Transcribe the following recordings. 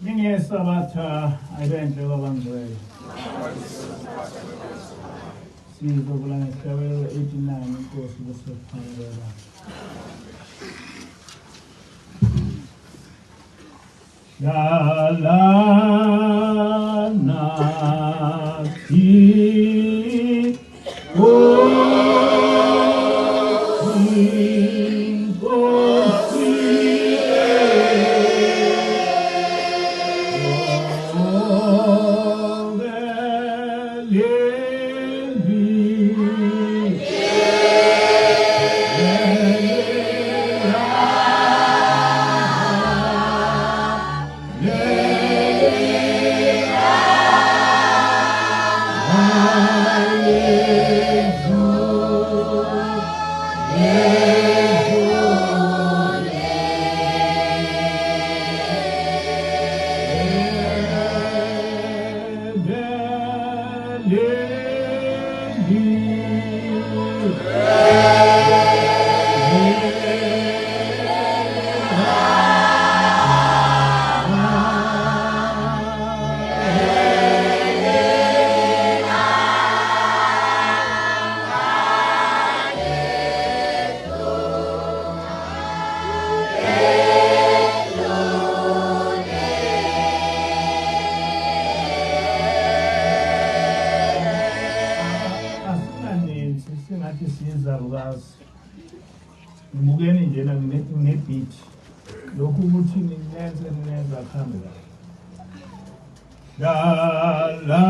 Sabatha ayibenhle kwabangcwele. Sizobula ngehlawelo 89 inkosi besephangelela. La nathi ngibukeni njena ngebeat lokhu ukuthi ninenza kamera la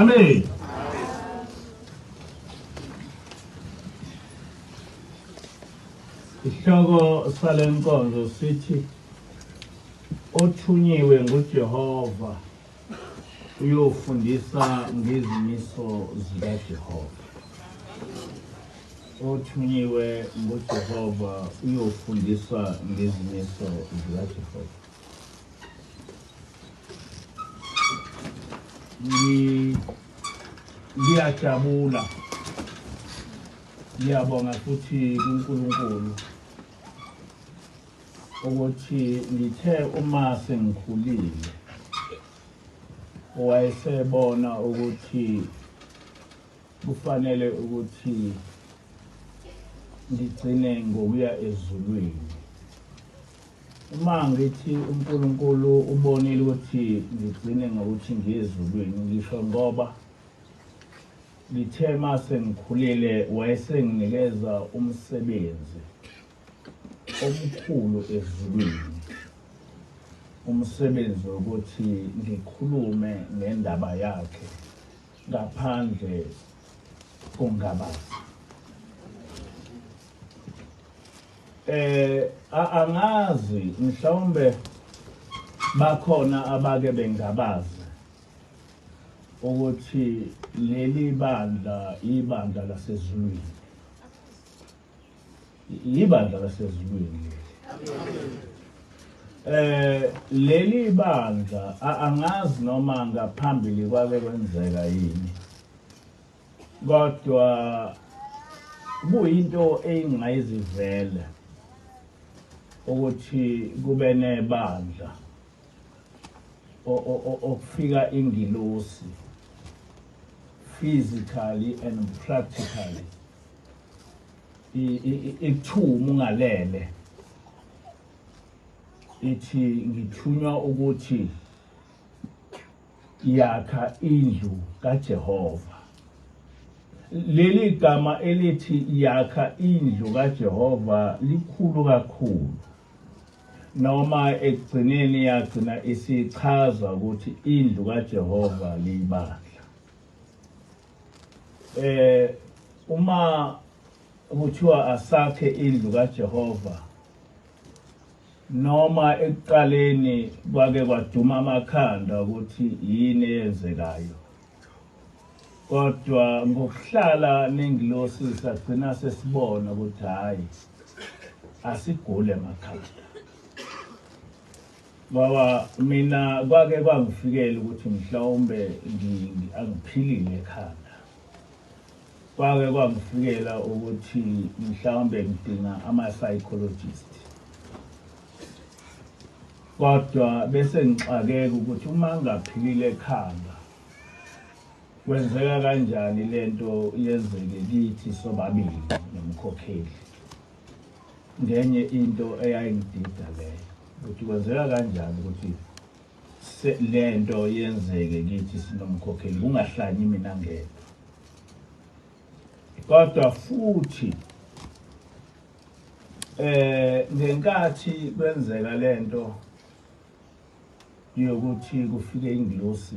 Amen. Isihloko salenkonzo sithi Othunyiwe Ngujehova uyofundisa ngezimiso zikaJehova. Othunyiwe Ngujehova uyofundisa ngezimiso zikaJehova. Ngiyajabula, ngiyabonga futhi kuNkulunkulu ukuthi ngithe uma sengikhulile wayesebona ukuthi kufanele ukuthi ngigcine ngokuya ezulwini. Uma ngithi uNkulunkulu ubonile ukuthi ngigcine ngokuthi ngiye ezulwini, ngisho ngoba ngithe mase ngikhulile wayesenginikeza umsebenzi omkhulu ezulwini, umsebenzi wokuthi ngikhulume ngendaba yakhe ngaphandle kongabazi. Angazi mhlawumbe bakhona abake bengabazi ukuthi leli bandla ibandla lasezulwini, ibandla lasezulwini. Leli bandla angazi noma ngaphambili kwake kwenzeka yini, kodwa kuyinto engayizivele ukuthi kube nebandla okufika ingilosi physically and practically ithuma ungalele ithi ngithunywa ukuthi yakha indlu kaJehova. Leli gama elithi yakha indlu kaJehova likhulu kakhulu, noma ekugcineni yagcina isichaza ukuthi indlu kaJehova liyibandla. Uma kuthiwa asakhe indlu kaJehova, noma ekuqaleni kwake kwaduma amakhanda ukuthi yini eyenzekayo, kodwa ngokuhlala nengilosi sagcina sesibona ukuthi hayi asigule emakhanda. Ngoba mina kwake kwangifikela ukuthi mhlawumbe angiphilile ekhanda. Kwake kwangifikela ukuthi mhlawumbe ngidinga ama-psychologist. Kodwa bese ngixakeka ukuthi uma ngaphilile ekhanda kwenzeka kanjani lento yenzeke kithi sobabili nomkhokheli. Ngenye into eyayingidida leyo ukuthi kwenzeka kanjani ukuthi lento yenzeke kithi sinomkhokheli, kungahlanyi mina ngedwa. Kodwa futhi ngenkathi kwenzeka lento yokuthi kufike ingilosi,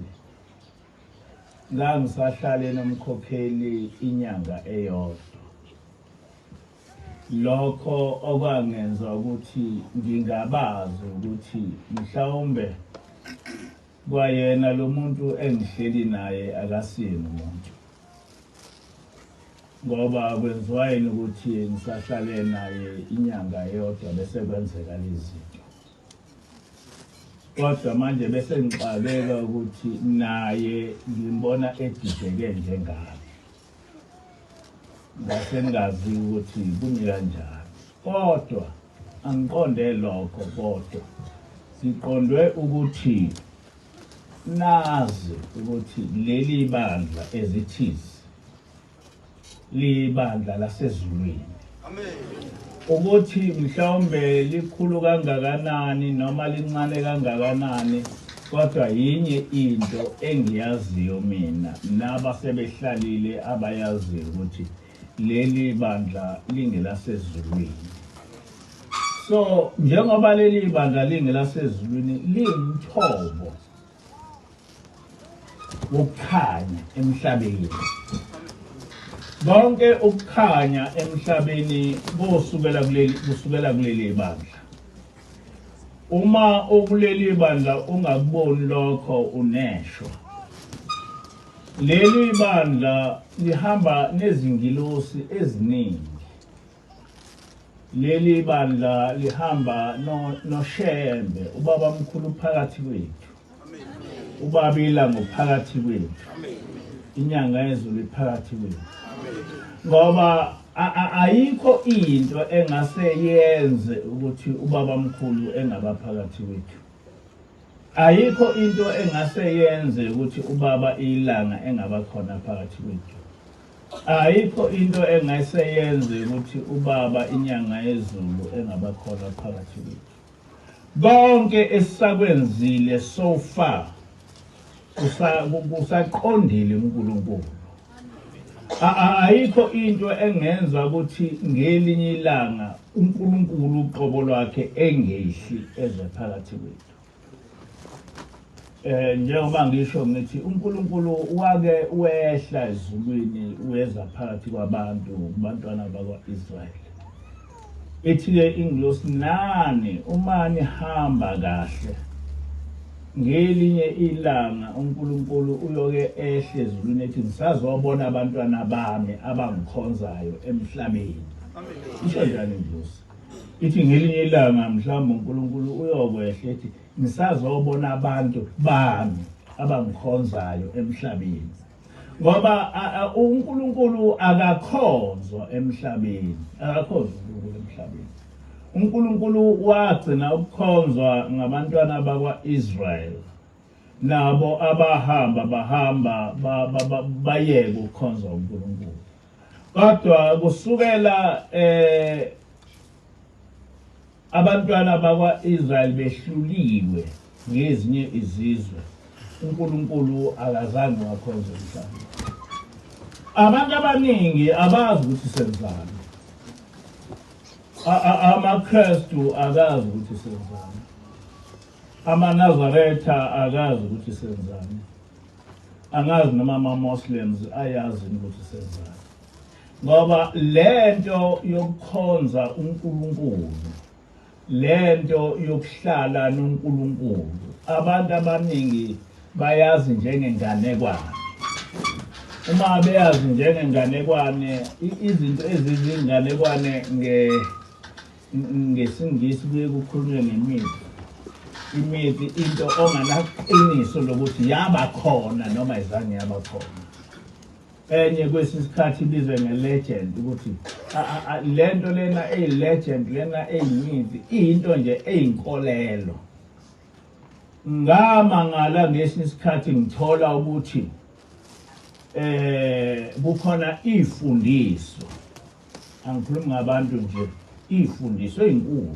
ngangisahlale nomkhokheli inyanga eyodwa. Lokho okwangenza ukuthi ngingabazi ukuthi mhlawumbe kwayena lo muntu engihleli naye akasiyeni umuntu, ngoba kwenziwayini ukuthi ngisahlale naye inyanga eyodwa bese kwenzeka lezi zinto. Kodwa manje bese ngixabeka ukuthi naye ngimbona edideke njengami. Ngase ngazi ukuthi kumi kanjani. Kodwa angiqonde lokho, kodwa siqondwe ukuthi nazi ukuthi leli bandla ezithize libandla lasezulwini. Amen. Ukuthi mhlawumbe likhulu kangakanani noma lincane kangakanani, kodwa yinye into engiyaziyo mina nabasebehlalile abayaziyo ukuthi leli bandla lingelasezulwini. So njengoba leli bandla lingelasezulwini lingumthobo wokukhanya emhlabeni. Bonke ukukhanya emhlabeni kusukela kuleli bandla. Uma ukuleli bandla ungakuboni lokho uneshwa. Leli bandla lihamba nezingilosi eziningi. Leli bandla lihamba noShembe, ubaba mkhulu phakathi kwethu. Ubaba ilanga phakathi kwethu. Inyanga yezulu iphakathi kwethu. Ngoba ayikho into engase yenze ukuthi ubaba mkhulu engaba phakathi kwethu. Ayikho into engase yenze ukuthi ubaba ilanga engaba khona phakathi kwethu. Ayikho into engase yenze ukuthi ubaba inyanga yezulu engaba khona phakathi kwethu. Bonke esisakwenzile so far kusaqondile uNkulunkulu. Ayikho into engenza ukuthi ngelinye ilanga uNkulunkulu uqobo lwakhe engehli eze phakathi kwethu. Njengoba ngisho ngithi uNkulunkulu wake wehla ezulwini weza phakathi kwabantu kubantwana bakwaIsrayeli. Ethi-ke ingilosi nani uma nihamba kahle ngelinye ilanga uNkulunkulu uyoke ehle ezulwini ethi ngisazobona abantwana bami abangikhonzayo emhlabeni. Isho njani ingilosi? Ithi ngelinye ilanga mhlawumbe uNkulunkulu uyokwehla ethi ngisazobona abantu bami abangikhonzayo emhlabeni. Ngoba uNkulunkulu akakhonzwa emhlabeni, akakhonzwa uNkulunkulu emhlabeni. uNkulunkulu wagcina ukukhonzwa ngabantwana bakwaIsrael. Nabo bahamba bayeke ukukhonza uNkulunkulu. Kodwa kusukela abantwana bakwaIsrael behluliwe ngezinye izizwe, uNkulunkulu akazange wakhonza emhlabeni. Abantu abaningi abazi ukuthi senzani. AmaKristu akazi ukuthi senzani. AmaNazaretha akazi ukuthi senzani. Angazi noma ama-Muslims ayazi ukuthi senzani. Ngoba lento yokukhonza uNkulunkulu, lento yokuhlala noNkulunkulu, abantu abaningi bayazi njengenganekwane. Uma beyazi njengenganekwane, izinto ezizinganekwane ngesingisi kuye kukhulunywe ngemithi. Imithi into onganaqiniso lokuthi yaba khona noma izange yaba khona. Enye kwesikhathi ibizwe nge-legend ukuthi lento lena eyi-legend lena eyimithi into nje eyinkolelo. Ngamangala ngesinye isikhathi ngithola ukuthi kukhona ifundiso, angikhulumi ngabantu nje, ifundiso ezinkulu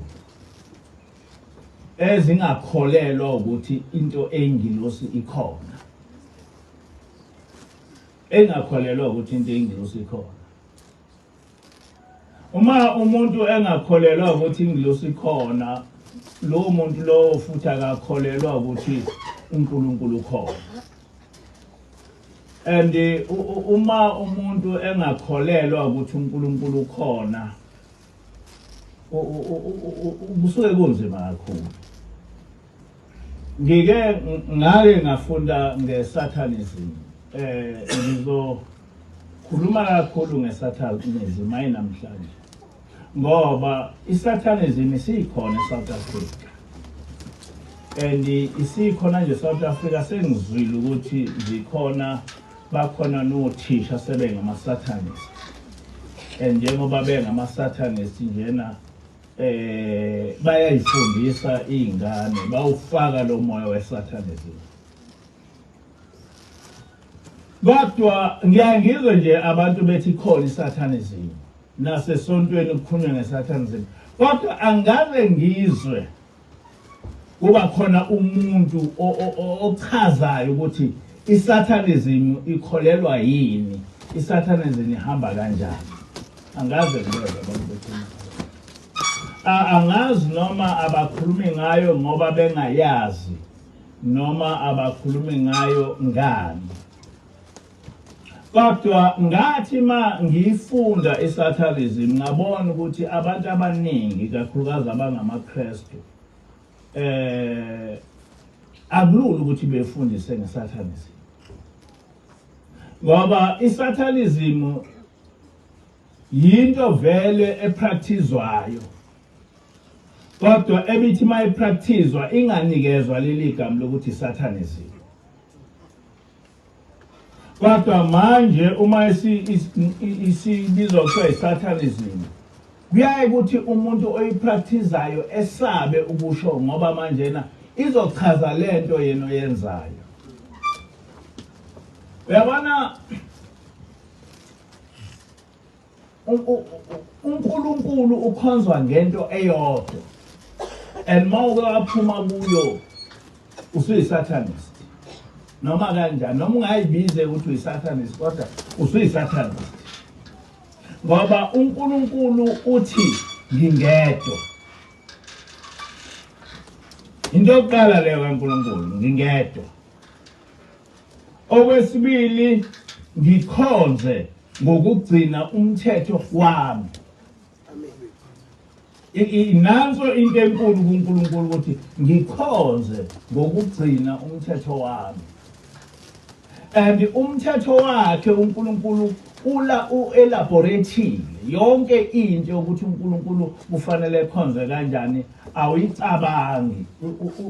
ezingakholelwa ukuthi into engilosi ikhona. Engakholelwa ukuthi into engilosi ikhona. Uma umuntu engakholelwa ukuthi ingilosi ikhona, lo muntu lo futhi akakholelwa ukuthi uNkulunkulu ukhona. And uma umuntu engakholelwa ukuthi uNkulunkulu ukhona, kusuke kunzima kakhulu. Ngake ngafunda ngeSatanism. Ngizokhuluma kakhulu ngeSatanism namhlanje. Ngoba iSatanism isikhona eSouth Africa. And isikhona nje eSouth Africa sengizwile ukuthi bakhona nothisha sebengama-Satanist. And njengoba bengama-Satanist njena bayayifundisa iy'ngane, bawufaka lo moya weSatanism. Kodwa ngiyangizwe nje abantu bethi khona iSatanism, nasesontweni kukhulunywa ngeSatanism. Kodwa angaze ngizwe kuba khona umuntu ochazayo ukuthi iSatanism ikholelwa yini, iSatanism ihamba kanjani. Angaze ngizwe abantu bethi. Angazi noma abakhulumi ngayo ngoba bengayazi, noma abakhulumi ngayo ngani. Kodwa ngathi ma ngifunda isatanism ngabona ukuthi abantu abaningi kakhulukazi abangamaKristu akulula ukuthi befundise ngesatanism. Ngoba isatanism yinto vele epracticewayo. Kodwa ebithi mayipracticewa inganikezwa leli gama lokuthi satanism. Kodwa manje uma isibizwa kuthiwa isatanism, kuyaye ukuthi umuntu oyipracticeayo esabe ukusho ngoba manje na izochaza lento yena oyenzayo. Uyabona uNkulunkulu ukhonzwa ngento eyodwa. And mawukaphuma kuyo usuyisatanist. Noma kanjani, noma ungayibize ukuthi uyisatanist kodwa usuyisatanist. Ngoba uNkulunkulu uthi ngingedwa. Into yokuqala leyo kaNkulunkulu ngingedwa. Okwesibili ngikhonze ngokugcina umthetho wami. Nanso into enkulu kuNkulunkulu ukuthi ngikhonze ngokugcina umthetho wami. And umthetho wakhe uNkulunkulu elaboratile yonke into ukuthi uNkulunkulu kufanele ekhonze kanjani awuyicabangi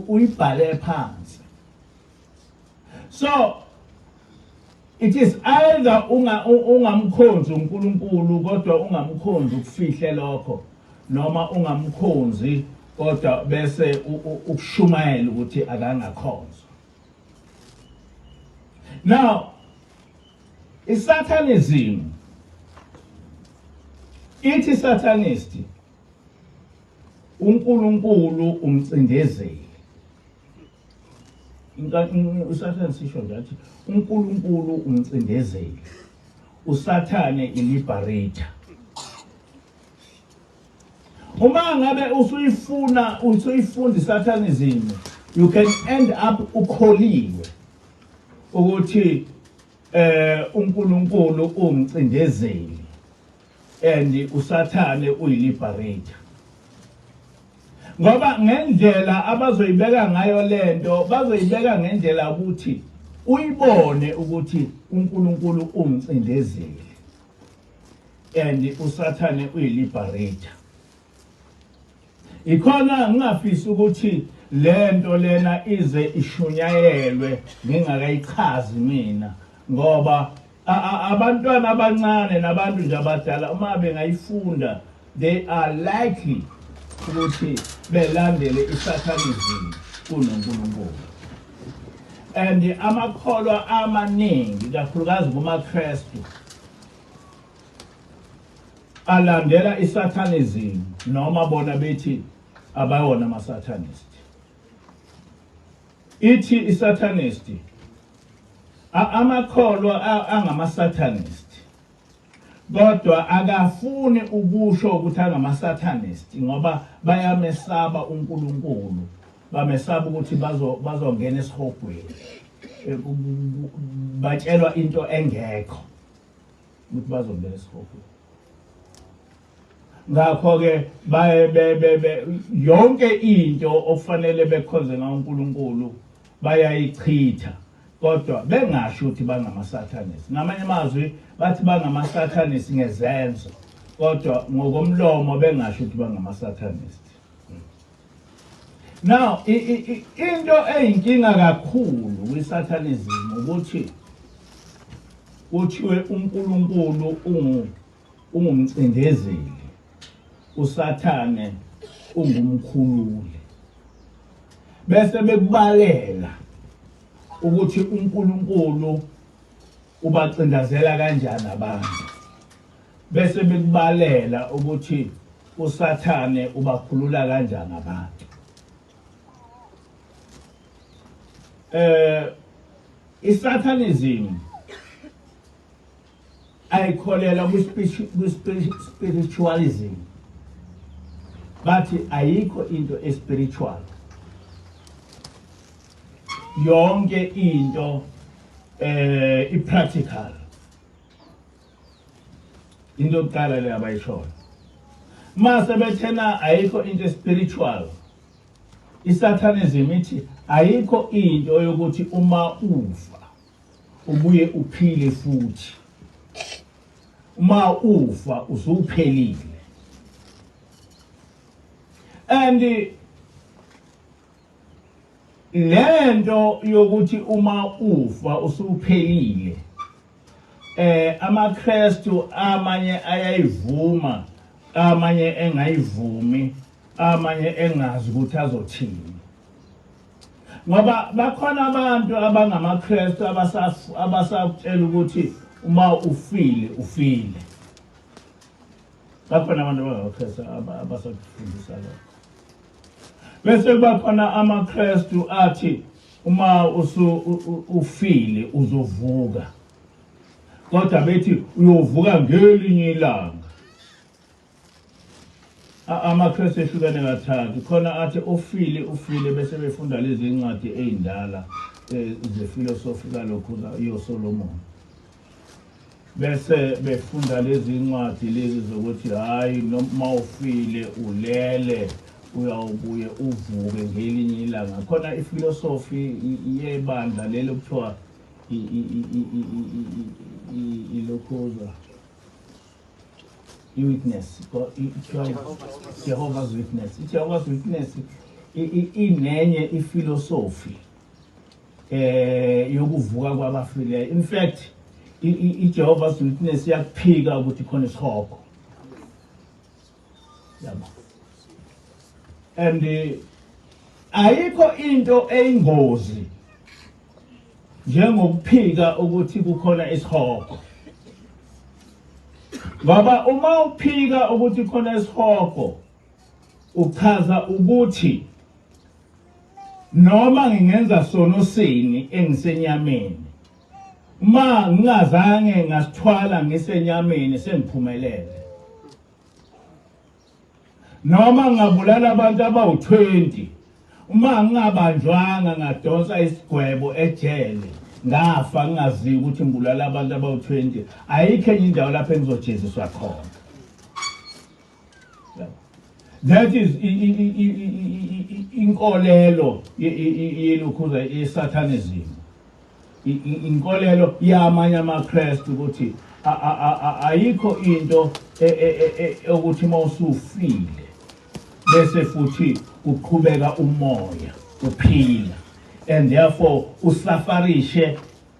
uyibhale phansi. So it is either ungamkhonzi uNkulunkulu kodwa ungamkhonzi ukufihle lokho, noma ungamkhonzi kodwa bese ukushumayela ukuthi akangakhonzwa. Now isatanism ithi satanist uNkulunkulu umcindezeli. Usathane sisho nje athi uNkulunkulu umcindezeli, uSathane iliberator. Uma ngabe usuyifunda isatanism, you can end up ukholiwe ukuthi uNkulunkulu umcindezeli and uSathane uyiliberator. Ngoba ngendlela abazoyibeka ngayo lento bazoyibeka ngendlela ukuthi uyibone ukuthi uNkulunkulu umcindezeli and uSathane uyiliberator. Ikhona ngingafisi ukuthi lento lena ize ishunyayelwe ngingakayichazi mina, ngoba abantwana abancane nabantu nje abadala uma bengayifunda they are likely ukuthi belandele isatanism kunoNkulunkulu. And amakholwa amaningi kakhulukazi kumaKristu alandela isatanism noma bona bethi abayona amasatanist. Ithi isatanist amakholwa angamasatanist kodwa akafuni ukusho ukuthi angamasatanist ngoba bayamesaba uNkulunkulu, bamesaba ukuthi bazongena esihogweni, batshelwa into engekho ukuthi bazongena esihogweni. Ngakho ke yonke into ofanele bekhonze ngaUNkulunkulu bayayichitha, kodwa bengasho ukuthi bangamasatanist. Ngamanye amazwi bathi bangamasatanist ngezenzo, kodwa ngokomlomo bengasho ukuthi bangamasatanist. Now into eyinkinga kakhulu kwisatanism ukuthi kuthiwe uNkulunkulu ungumcindezeli, uSathane ungumkhululi, bese bekubalela ukuthi uNkulunkulu ubacindezela kanjani abantu, bese bekubalela ukuthi uSathane ubakhulula kanjani abantu. Isatanism ayikholela ku-spiritualism, bathi ayikho into espiritual. Yonke into i-practical. into yokuqala le abayishoyo. Mase bethena ayikho into spiritual. ISatanism ithi ayikho into yokuthi uma ufa ubuye uphile futhi. Uma ufa usuphelile. And lento yokuthi uma ufa usuphelile amaKristu amanye ayayivuma amanye engayivumi amanye engazi ukuthi azothini ngoba bakhona abantu abangamaKristu abasatshela ukuthi uma ufile bakhona abantu abangamaKristu abasafundisa lokho bese bakhona amaKristu athi uma ufile uzovuka kodwa bethi uyovuka ngelinye ilanga amaKristu ehlukene kathathu khona athi ufile bese befunda lezi incwadi ezindala zefilosofi kalokhu yoSolomon bese befunda lezi incwadi lezi zokuthi hayi noma ufile ulele uyawubuye uvuke ngelinye ilanga khona ifilosofi yebandla lelo kuthiwa ilokhoza witness Jehovah's Witness. Jehovah's Witness inenye ifilosofi yokuvuka kwabafileyo. In fact Jehovah's Witness yakuphika ukuthi khona isihogo yabo and ayikho into eyingozi njengokuphika ukuthi kukhona isihogo ngoba uma uphika ukuthi khona isihogo uchaza ukuthi noma ngingenza sono sini engisenyameni uma ngingazange ngasithwala ngisenyameni sengiphumelele noma ngabulala abantu abawu20 uma ngingabanjwanga ngadonsa isigwebo ejele ngafa ngingazi ukuthi ngibulala abantu abawu20 ayikho enye indawo lapho engizojeziswa khona. That is inkolelo yelokhuza yeSatanism. Inkolelo yamanye amaKristu ukuthi ayikho into ukuthi mawusufile bese futhi uqhubeka umoya uphila and therefore usafarishe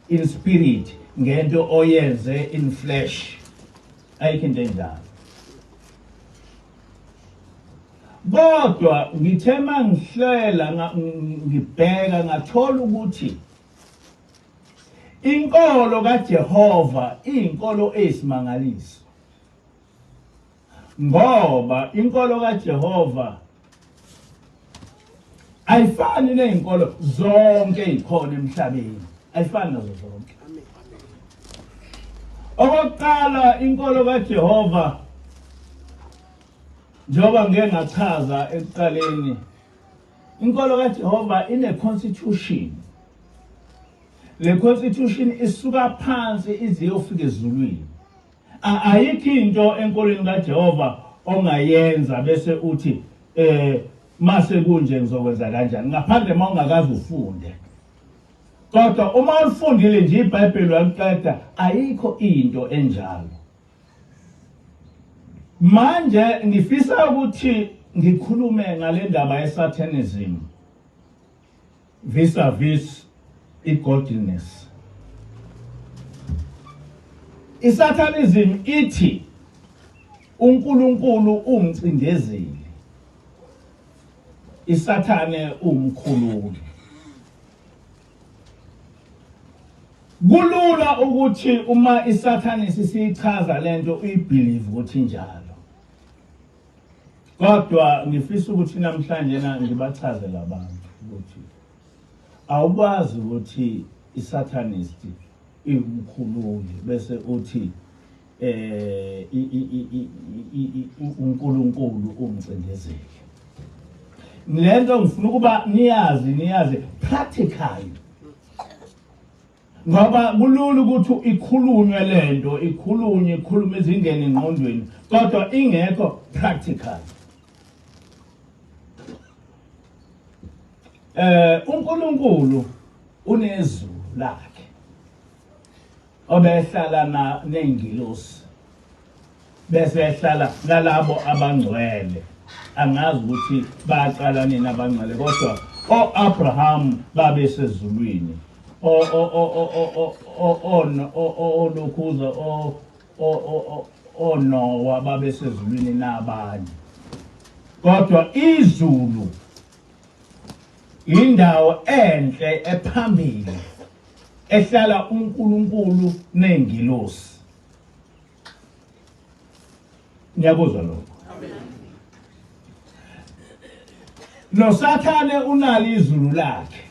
in spirit ngento oyenze in flesh ayikho into enjalo. Kodwa ngithema ngihlela ngibheka ngathola ukuthi inkolo kaJehova inkolo eyisimangaliso ngoba inkolo kaJehova ayifani nezinkolo zonke ezikhona emhlabeni ayifani nazo zonke. Okokuqala inkolo kaJehova njengoba ngeke ngachaza ekuqaleni inkolo kaJehova ine constitution. Le constitution isuka phansi iziyofika ezulwini. Ayikho into enkolweni kaJehova ongayenza bese uthi mase kunje ngizokwenza kanjani ngaphandle mawungakazi ufunde. Kodwa uma ufundile nje iBhayibheli waliqeda ayikho into enjalo. Manje ngifisa ukuthi ngikhulume ngale ndaba yeSatanism vis-a-vis godliness. ISatanism ithi uNkulunkulu umcindezeli. ISathane umkhululi. Kulula ukuthi uma iSatanism sichaza lento uyibelieve ukuthi njalo. Kodwa ngifisa ukuthi namhlanje ngibachazele abantu ukuthi awubazi ukuthi iSatanist iwumkhululi bese uthi uNkulunkulu umcindezeli. Lento ngifuna ukuba niyazi practically ngoba kulula ukuthi ikhulunywe lento ikhulume izingene engqondweni kodwa ingekho practical. uNkulunkulu unezulu lakhe obehlala nengilosi bese ehlala nalabo abangcwele. Angazi ukuthi baqala nini abangcwele kodwa Abraham babesezulwini, olokhuza Noah babesezulwini nabanye. Kodwa izulu indawo enhle ephambili ehlala uNkulunkulu nengilosi. Ngiyakuzwa lokho. Amen. NoSathane unalo izulu lakhe.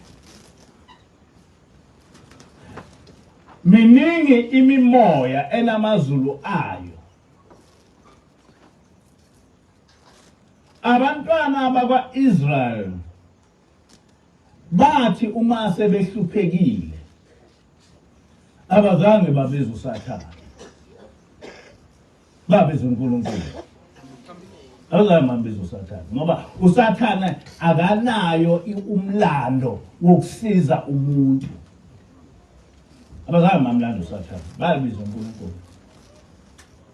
Miningi imimoya enamazulu ayo. Abantwana bakwa-Israyeli bathi uma sebehluphekile abazange babiza uSathane, babiza uNkulunkulu. Abazange babiza uSathane ngoba uSathane akanayo umlando wokusiza umuntu. Abazange bamlanda uSathane, babiza uNkulunkulu.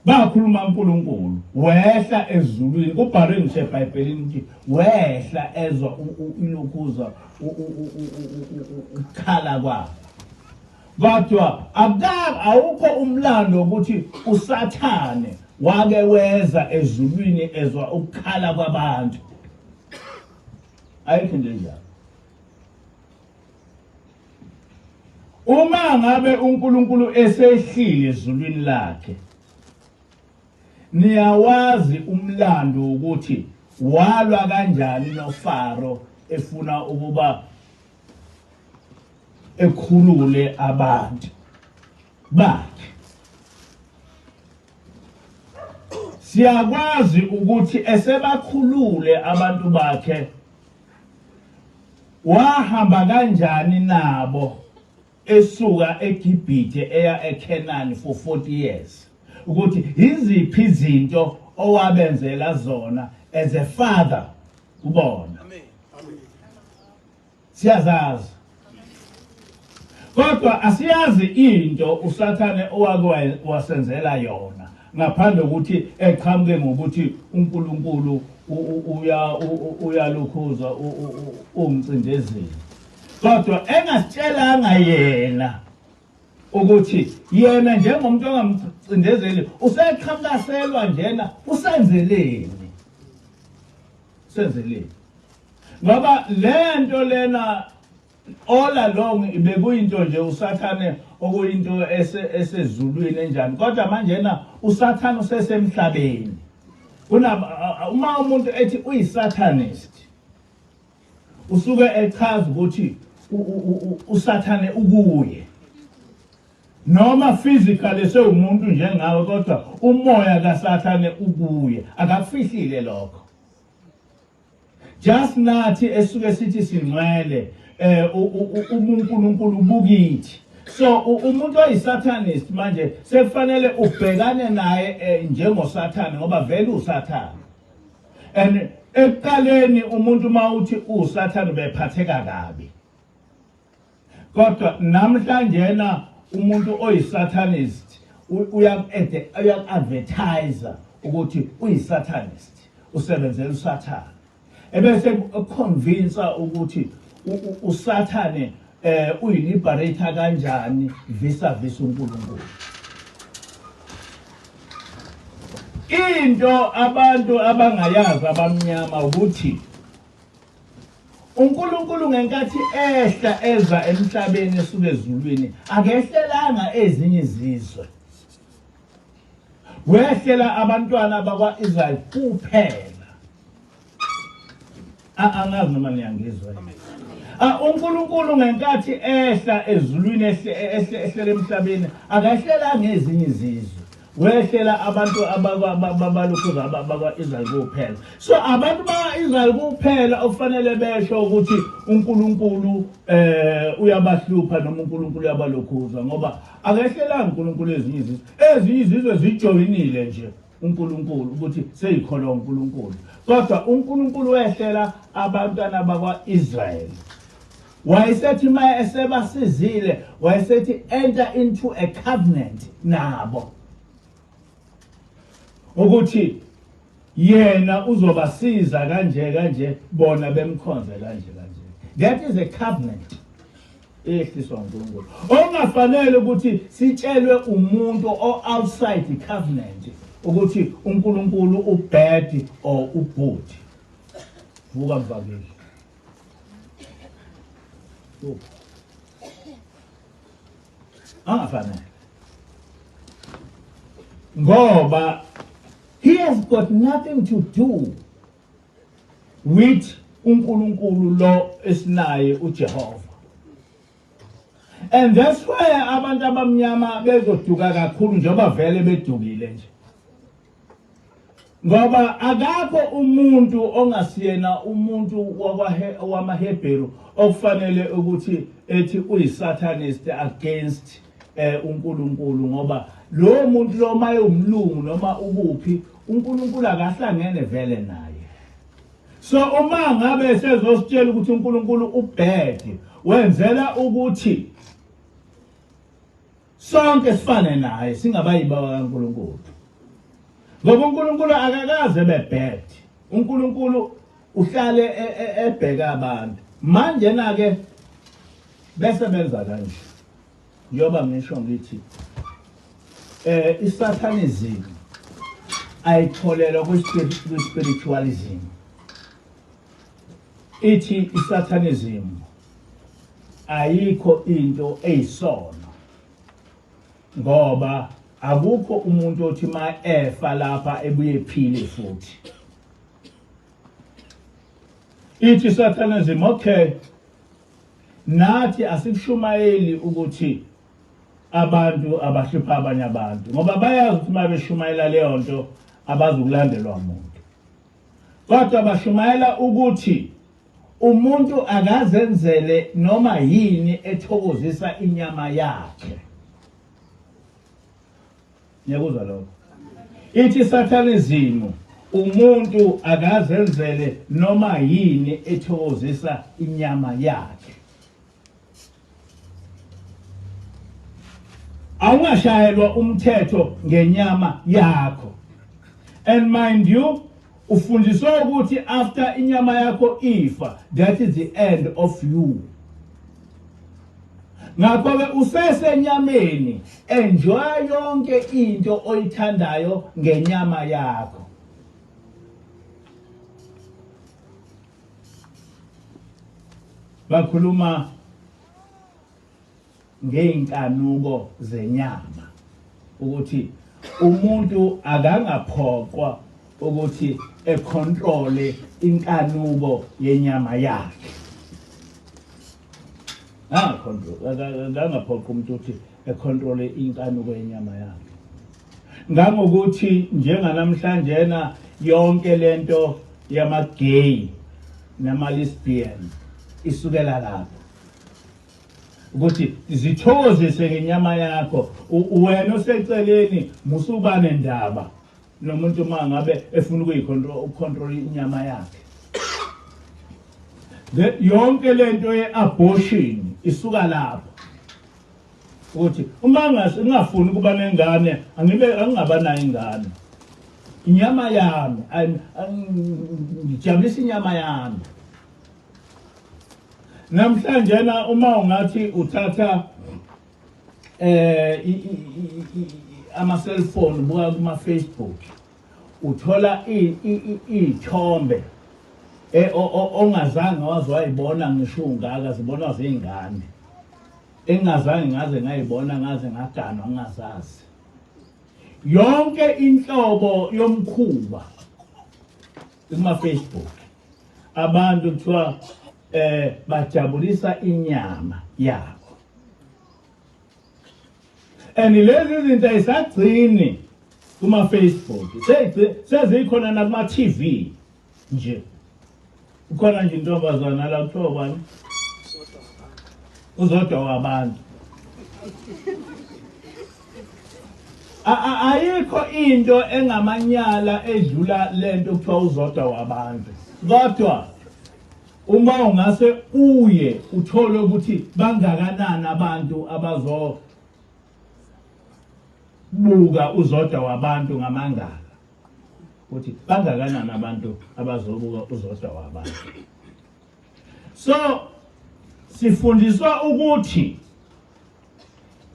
Bakhuluma uNkulunkulu wehla ezulwini. Kubhalwe ngisho eBhayibhelini ukuthi wehla ezwa ilokhuza ukukhala kwabo. Kodwa awukho umlando ukuthi uSathane wake weza ezulwini ezwa ukukhala kwabantu. Ayikho nje njalo. Uma ngabe uNkulunkulu esehlile ezulwini lakhe, niyawazi umlando ukuthi walwa kanjani noFaro efuna ukuba ekhulule abantu bakhe. Siyakwazi ukuthi esebakhulule abantu bakhe wahamba kanjani nabo esuka eGibhithe eya eKhenani for 40 years. Ukuthi iziphi izinto owabenzela zona as a father kubona. Amen. Siyazazi. Kodwa asiyazi into uSathane owake wasenzela yona ngaphandle ukuthi eqhamuke ngokuthi uNkulunkulu uyalukhuza umcindezeli. Kodwa engasitshelanga yena ukuthi yena njengomuntu ongamcindezeli useqhamukaselwa njena usenzeleni. Senzeleni. Ngoba lento lena all along bekuyinto nje uSathane okuyinto esezulwini enjani. Kodwa manje na uSathane usesemhlabeni. Uma umuntu ethi uyiSathanist usuke echaza ukuthi uSathane ukuye. Noma physically sewumuntu njengawe kodwa umoya kaSathane ukuye. Akakufihlile lokho. Just nathi esuke sithi singcwele uNkulunkulu bukithi. So umuntu oyiSathanist manje sekufanele ubhekane naye njengoSathane ngoba vele uSathane. And ekuqaleni umuntu mawuthi uSathane bephatheka kabi. Kodwa namhlanje na umuntu oyiSathanist uyak-advertise ukuthi uyiSathanist, usebenzela uSathane. Ebese convince ukuthi uSathane uyiliberator kanjani vis-a-vis uNkulunkulu. Into abantu abangayazi abamnyama ukuthi uNkulunkulu ngenkathi ehla eza emhlabeni esuka ezulwini akehlelanga ezinye izizwe. Wehlela abantwana bakwa-Israyeli kuphela. Angazi noma niyangizwa. uNkulunkulu ngenkathi ehla ezulwini ehlela emhlabeni akahlelanga ezinye izizwe. wehlela abantu abalokhuza abakwa-Israyeli kuphela. So abantu bakwa-Israyeli kuphela okufanele besho ukuthi uNkulunkulu uyabahlupha noma uNkulunkulu uyabalokhuza, ngoba akehlelela uNkulunkulu ezinye izizwe zijoyinile nje uNkulunkulu ukuthi seyikholwa uNkulunkulu, kodwa uNkulunkulu wehlela abantwana bakwa-Israyeli. Wayesethi uma esebasizile wayesethi enter into a covenant nabo ukuthi yena uzobasiza kanje bona bemkhonze kanje. That is a covenant ehliswa uNkulunkulu. Ongafanele ukuthi sitshelwe umuntu outside the covenant ukuthi uNkulunkulu ubad or ugood. Vuka mvakeli. Angafanele. Ngoba he has got nothing to do with uNkulunkulu lo esinaye uJehova. And that's why abantu abamnyama bezoduka kakhulu njengoba vele bedukile nje. Ngoba akakho umuntu ongasiyena umuntu wamaHebheru okufanele ukuthi ethi uyisatanist against uNkulunkulu, ngoba lo muntu lo maye umlungu noma ubuphi uNkulunkulu akahlangene vele naye. So uma ngabe sezositshela ukuthi uNkulunkulu ubad, wenzela ukuthi sonke sifane naye singabayibawa kaNkulunkulu. Ngoba uNkulunkulu akakaze bebad. uNkulunkulu uhlale ebheka abantu. Manje na ke bese benza kanje. Njoba ngisho ngithi isatanism ayitholelwa kwi-spiritualism. Ithi isatanism ayikho into eyisona, ngoba akukho umuntu othi ma efa lapha ebuye ephile futhi. Ithi isatanism, okay, nathi asikushumayeli ukuthi abantu abahlupha abanye abantu, ngoba bayazi ukuthi uma beshumayela leyo nto abazukulandelwa umuntu, kodwa bashumayela ukuthi umuntu akazenzele noma yini ethokozisa inyama yakhe. Ngiyakuzwa lokho. Ithi satanism umuntu akazenzele noma yini ethokozisa inyama yakhe. Awungashayelwa umthetho ngenyama yakho. And mind you, ufundiswa ukuthi after inyama yakho ifa, that is the end of you. Ngakho-ke usesenyameni, enjoy yonke into oyithandayo ngenyama yakho. Bakhuluma ngeinkanuko zenyama ukuthi umuntu akangaphoqwa ukuthi econtrole inkanuko yenyama yakhe. Akangaphoqa umuntu ukuthi econtrole inkanuko yenyama yakhe. Ngangokuthi njenganamhlanje yonke lento yama-gay nama-lesbian isukela lapho ukuthi zithokozise ngenyama yakho. Wena oseceleni musuba nendaba nomuntu mangabe efuna ukuyicontrol inyama yakhe. Yonke lento ye-abortion isuka lapho ukuthi uma ngingafuni ukuba nengane angingaba nayo ingane. Inyama yami ngijabulisa inyama yami. Namhlanje uma ungathi uthatha ama-cellphone buka kuma-Facebook, uthola iy'thombe ongazange waze wayibona ngisho ungaka, zibonwa ziy'ngane engazange ngaze ngayibona, ngaze ngaganwa ngingazazi. Yonke inhlobo yomkhuba kuma-Facebook, abantu kuthiwa bajabulisa inyama yabo. And lezi zinto ayisagcini kuma Facebook sezikhona nakuma TV nje ukhona nje intombazana la kuthiwa bani uzodwa wabantu ayikho into engamanyala edlula lento kuthiwa uzodwa wabantu kodwa uma ungase uye uthole ukuthi bangakanani abantu abazo buka uzodwa wabantu ngamangaka ukuthi bangakanani abantu abazobuka uzodwa wabantu. So sifundiswa ukuthi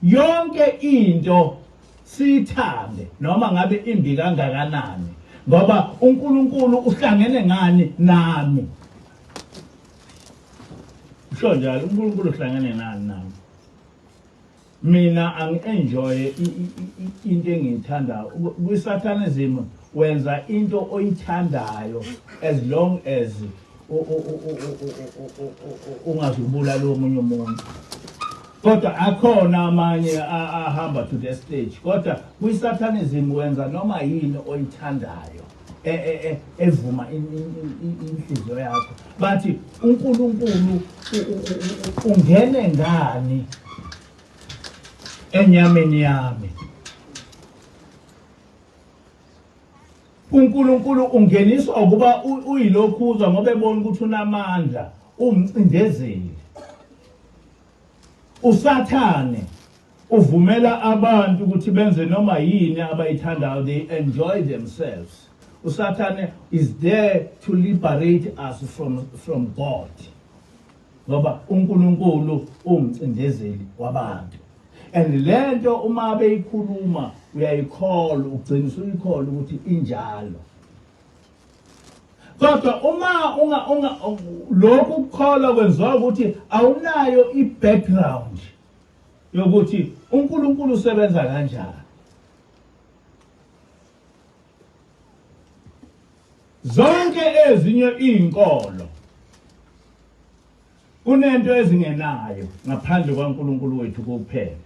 yonke into sithande noma ngabe imbi kangakanani ngoba uNkulunkulu uhlangene ngani nami. Usho njalo uNkulunkulu uhlangene nami. Mina angi-enjoy into engiyithandayo. Kwi-Satanism wenza into oyithandayo as long as ungazibulala omunye umuntu. Kodwa akhona amanye ahamba to the stage. Kodwa kwi-Satanism wenza noma yini oyithandayo evuma inhliziyo yakho. Bathi uNkulunkulu ungene ngani enyameni yami. uNkulunkulu ungeniswa ukuba uyilokhuza ngoba ebona ukuthi unamandla, umcindezeli. USathane uvumela abantu ukuthi benze noma yini abayithandayo, they enjoy themselves. USathane is there to liberate us from God. Ngoba uNkulunkulu umcindezeli wabantu. And lento uma beyikhuluma uyayikholwa, ugcinisa uyikholwa ukuthi injalo. Kodwa uma lokhu ukukholwa kwenziwa ukuthi awunayo i-background yokuthi uNkulunkulu usebenza kanjani. Zonke ezinye izinkolo kunento ezingenayo ngaphandle kwaNkulunkulu wethu kuphela.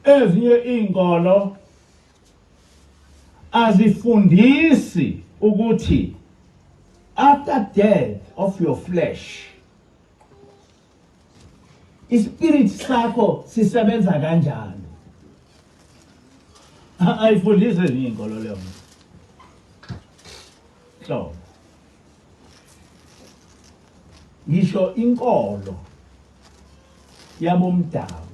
Ezinye izinkolo azifundisi ukuthi after death of your flesh ispirit sakho sisebenza kanjani. Ayifundise ezinye izinkolo leyo. So ngisho inkolo yabomdabu,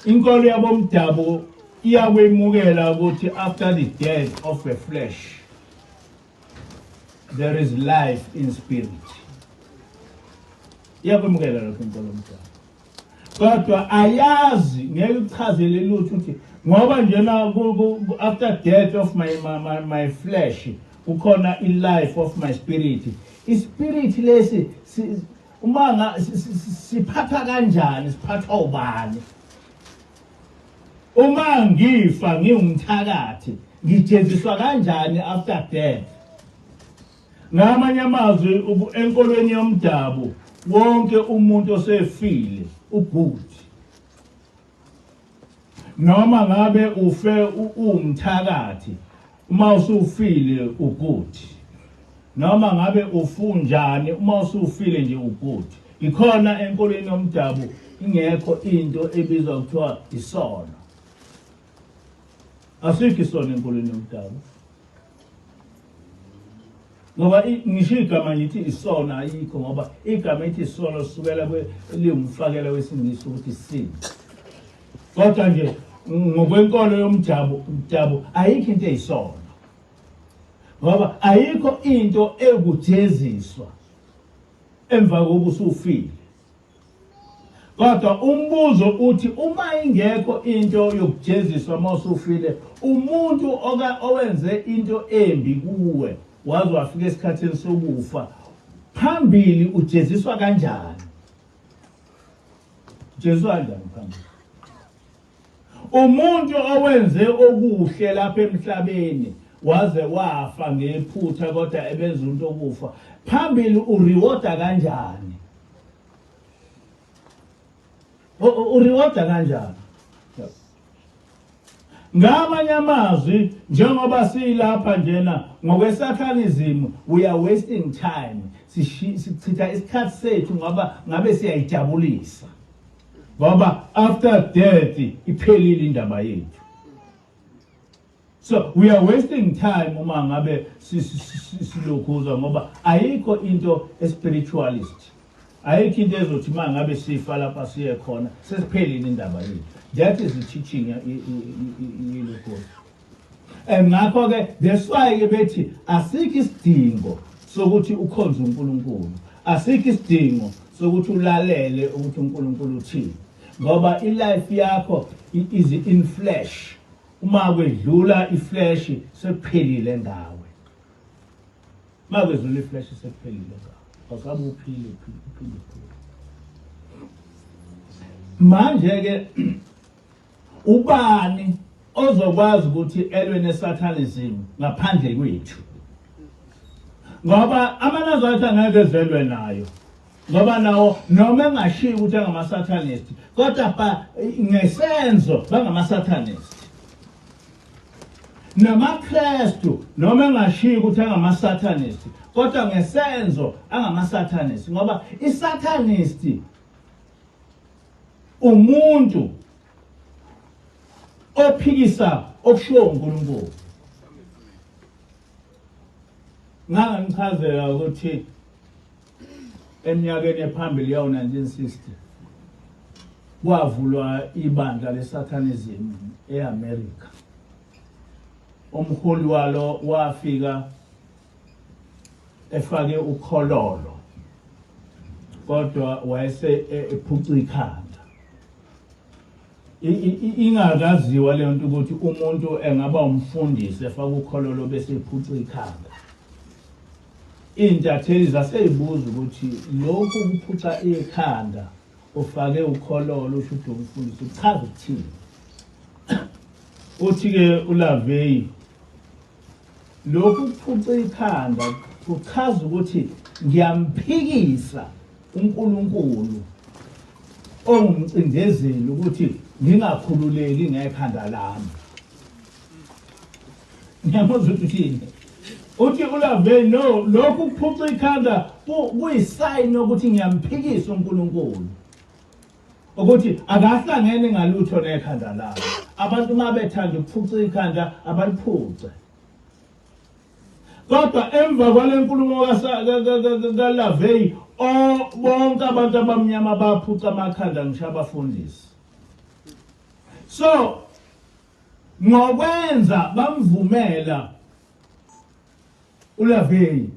inkolo yabomdabu iyakwemukela ukuthi after the death of the flesh there is life in spirit. Iyakwemukela lokho inkolo yomdabu. Kodwa ayazi ngeke uchazele lutho ukuthi ngoba njena after death of my flesh ukhona i-life of my spirit. I-spirit lesi uma siphatha kanjani, siphathwa ubani? Uma ngifa ngiwumthakathi ngijeziswa kanjani after death? Ngamanye amazwi enkolweni yomdabu wonke umuntu osefile ugood. Noma ngabe ufe umthakathi uma usufile ugood. Noma ngabe ufunjani uma usufile nje ugood. Ikhona enkolweni yomdabu ingekho into ebizwa kuthiwa isono. Asikho isono enkolweni yomdabu. Ngoba ngisho igama ngithi isono ayikho ngoba igama lithi isono sukela liwumfakela wesingisi ukuthi sin. Kodwa nje ngokwenkolo yomdabu ayikho into eyisono. Ngoba ayikho into ekujeziswa emva kokuba usufile. Kodwa umbuzo uthi uma ingekho into yokujeziswa uma usufile, umuntu owenze into embi kuwe waze wafika esikhathini sokufa, phambili ujeziswa kanjani? Ujeziswa kanjani phambili? Umuntu owenze okuhle lapha emhlabeni waze wafa ngephutha kodwa ebenza into okufa, phambili urewarda kanjani? Urewarda kanjani? Ngamanye amazwi njengoba silapha njena ngokwesatanism we are wasting time. Sichitha isikhathi sethu ngoba ngabe siyayijabulisa. Ngoba after death iphelile indaba yethu. So we are wasting time uma ngabe silokhuza ngoba ayikho into spiritualist. Ayikho into ezothi uma ngabe sifa lapha siye khona sesiphelile indaba yethu. That is the teaching yilokho. Ngakho ke that's why ke bethi asikho isidingo sokuthi ukhonze uNkulunkulu. Asikho isidingo sokuthi ulalele ukuthi uNkulunkulu uthini. Ngoba ilife yakho is in flesh. Uma kwedlula iflesh sekuphelile ngawe. Uma kwedlula iflesh sekuphelile ngawe. Awusabe uphile. Manje ke ubani ozokwazi ukuthi elwe nesatanism ngaphandle kwethu? Ngoba amanazaretha angeke ezelwe nayo. Ngoba nawo noma engashiyi ukuthi angama-satanist, kodwa ngesenzo bangama-satanist. NamaKristu noma engashiyi ukuthi angama-satanist, kodwa ngesenzo angama-satanist. Ngoba i-satanist umuntu ophikisa okushiwo uNkulunkulu. Ngichazela ukuthi eminyakeni ephambili yawo 1960 kwavulwa ibandla lesatanism eAmerica. Umholi walo wafika efake ukhololo kodwa wayese ephuca ikhanda. Ingakaziwa le nto ukuthi umuntu engaba umfundisi efaka ukhololo bese ephuca ikhanda. Intatheli zaseyibuza ukuthi lokhu kuphuca ikhanda ufake ukhololo usho ukuthi umfundisi uchaza ukuthini. Uthi ke uLavey lokhu kuphuca ikhanda kuchaza ukuthi ngiyamphikisa uNkulunkulu ongumcindezeli ukuthi ngingakhululeki ngekhanda lami. Ngiyamuzwa ukuthi uthi uLavey no lokhu kuphuca ikhanda kuyisign ukuthi ngiyamphikisa uNkulunkulu. Ukuthi akahlangene ngalutho nekhanda lami. Abantu mabethanda ukuphuca ikhanda abaliphuce. Kodwa emva kwale nkulumo kaLavey bonke abantu abamnyama baphuca amakhanda ngisho abafundisi. So ngokwenza bamvumela uLavey.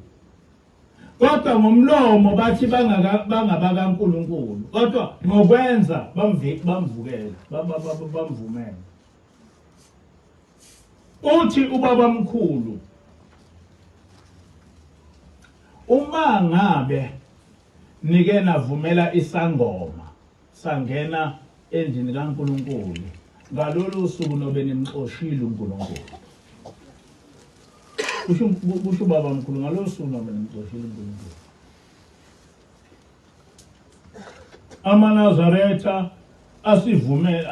Kodwa ngomlomo bathi bangabaka uNkulunkulu. Kodwa ngokwenza bamvukela bamvumela. Uthi ubaba mkhulu uma ngabe nike navumela isangoma sangena endlini kaNkulunkulu ngalolu suku nobe nimxoshile uNkulunkulu. Kusho baba mkhulu ngalolu suku nobe nimxoshile uNkulunkulu. AmaNazaretha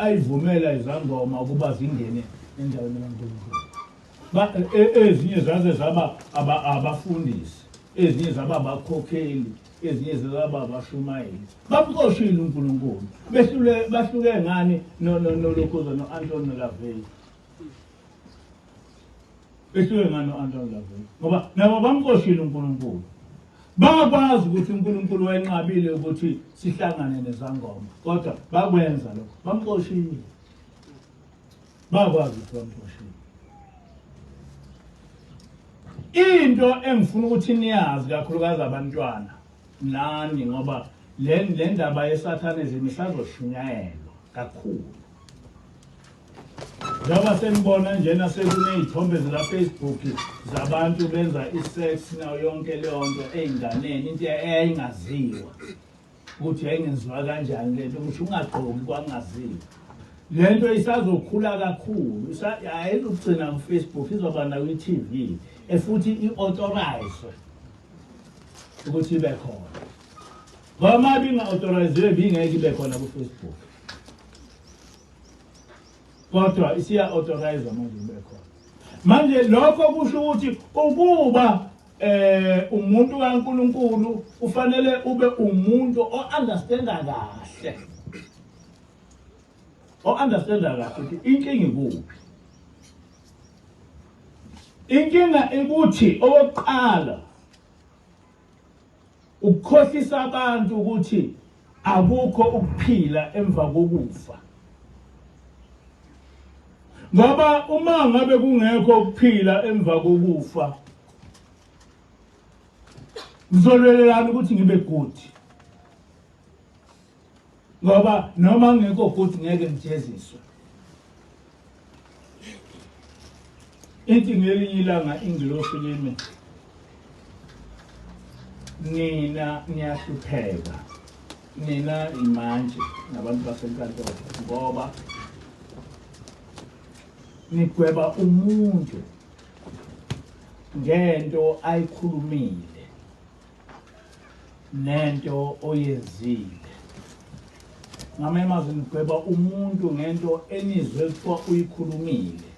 ayivumela izangoma ukuba zingene endaweni kaNkulunkulu. Ezinye zaze zaba abafundisi, ezinye zaba abakhokheli, ezinye zaba abashumayeli. Bamxoshile uNkulunkulu. Bahluke ngani nolokhuza noAnton noLavey. Behluke ngani noAnton noLavey. Ngoba nabo bamxoshile uNkulunkulu. Bakwazi ukuthi uNkulunkulu wayenqabile ukuthi sihlangane nezangoma. Kodwa bakwenza lokho. Bamxoshile. Bakwazi ukuthi bamxoshile. Into engifuna ukuthi niyazi kakhulukazi abantwana nani ngoba le ndaba yesatanism isazoshunyayelwa kakhulu. Njengoba senibona njena sekuney'thombe zika-Facebook zabantu benza isex nayo yonke leyo nto ey'nganeni into eyayingaziwa ukuthi yayingenziwa kanjani le nto ukuthi ungagqoki kwangaziwa. Le nto isazokhula kakhulu ayizugcina kuFacebook izoba nayo i-TV futhi i-authorizwe ukuthi ibe khona. Ngoba uma binga-authoriziwe bingeke ibe khona kuFacebook. kodwa isiya authorize manje ube khona. Manje lokho kusho ukuthi ukuba umuntu kaNkulunkulu ufanele ube umuntu o-understanda kahle. O-understanda kahle ukuthi inkinga ikuphi. Inkinga ikuthi okokuqala ukukhohlisa abantu ukuthi akukho ukuphila emva kokufa. Ngoba uma ngabe kungekho ukuphila emva kokufa, ngizolwelelana ukuthi ngibe good. Ngoba noma ngekho good ngeke ngijeziswe. Ithi ngelinye ilanga ingilosi kimi, nina ngiyahlupheka, nina imanje nabantu basenkantolo ngoba nigweba umuntu ngento ayikhulumile nento oyenzile. Ngamemazi nigweba umuntu ngento enizwe kuthiwa uyikhulumile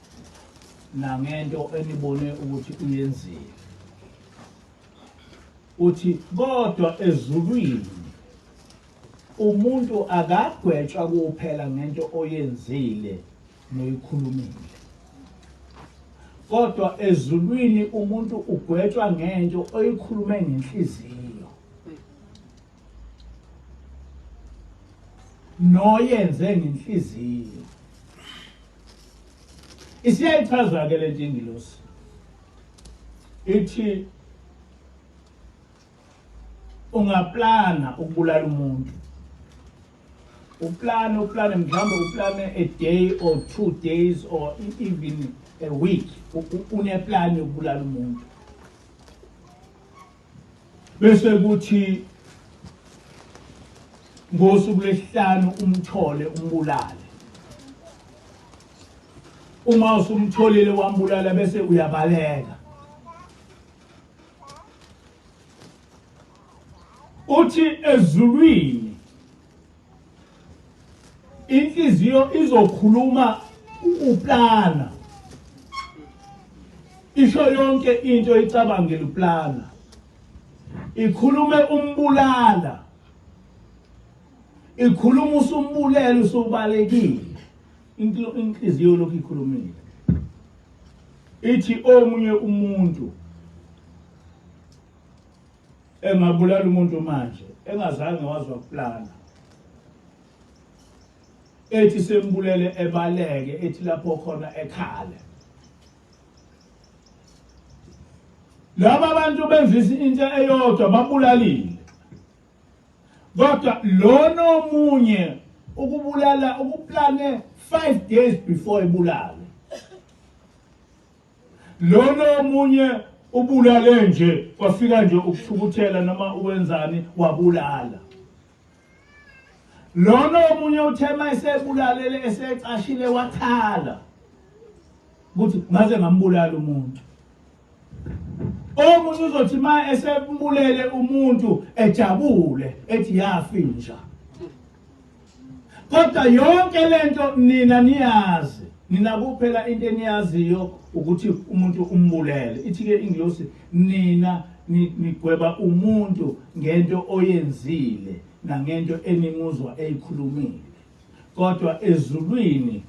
nangento enibone ukuthi uyenzile. Uthi kodwa ezulwini umuntu akagwetshwa kuphela ngento oyenzile noyikhulumile. Kodwa ezulwini umuntu ugwetshwa ngento oyikhulume ngenhliziyo noyenze ngenhliziyo. Isiyayichaza ke lento ingilosi. Ithi ungaplana ukubulala umuntu. Uplane mhlawumbe uplane a day or 2 days or even a week. Uneplan ukubulala umuntu. Bese kuthi ngosuku lesihlanu umthole umbulale. Uma usumtholile wambulala bese uyabaleka. Uthi ezulwini inhliziyo izokhuluma uplana. Isho yonke into icabangela uplana. Ikhulume umbulala. Ikhuluma usumbulela usubalekile. Inhliziyo lokhu ikhulumile. Ithi omunye umuntu engabulala umuntu manje engazange wazwa kuplana. Ethi sembulele ebaleke, ethi lapho khona ekhale. Laba abantu benzisa into eyodwa babulalile. Kodwa lo nomunye ukubulala ukuplane 5 days before ebulale. Lo nomunye ubulale nje kwafika nje ukuthukuthela noma uwenzani wabulala. Lo nomunye uthema esebulalele esecashile wathala ukuthi ngaze ngambulala umuntu. Omunye uzothi ma esembulele umuntu ejabule ethi yafinja. Kodwa yonke lento nina niyazi, nina kuphela into eniyaziyo ukuthi umuntu umbulele. Ithi ke ingilosi nina nigweba umuntu ngento oyenzile nangento enimuzwa eyikhulumile. Kodwa ezulwini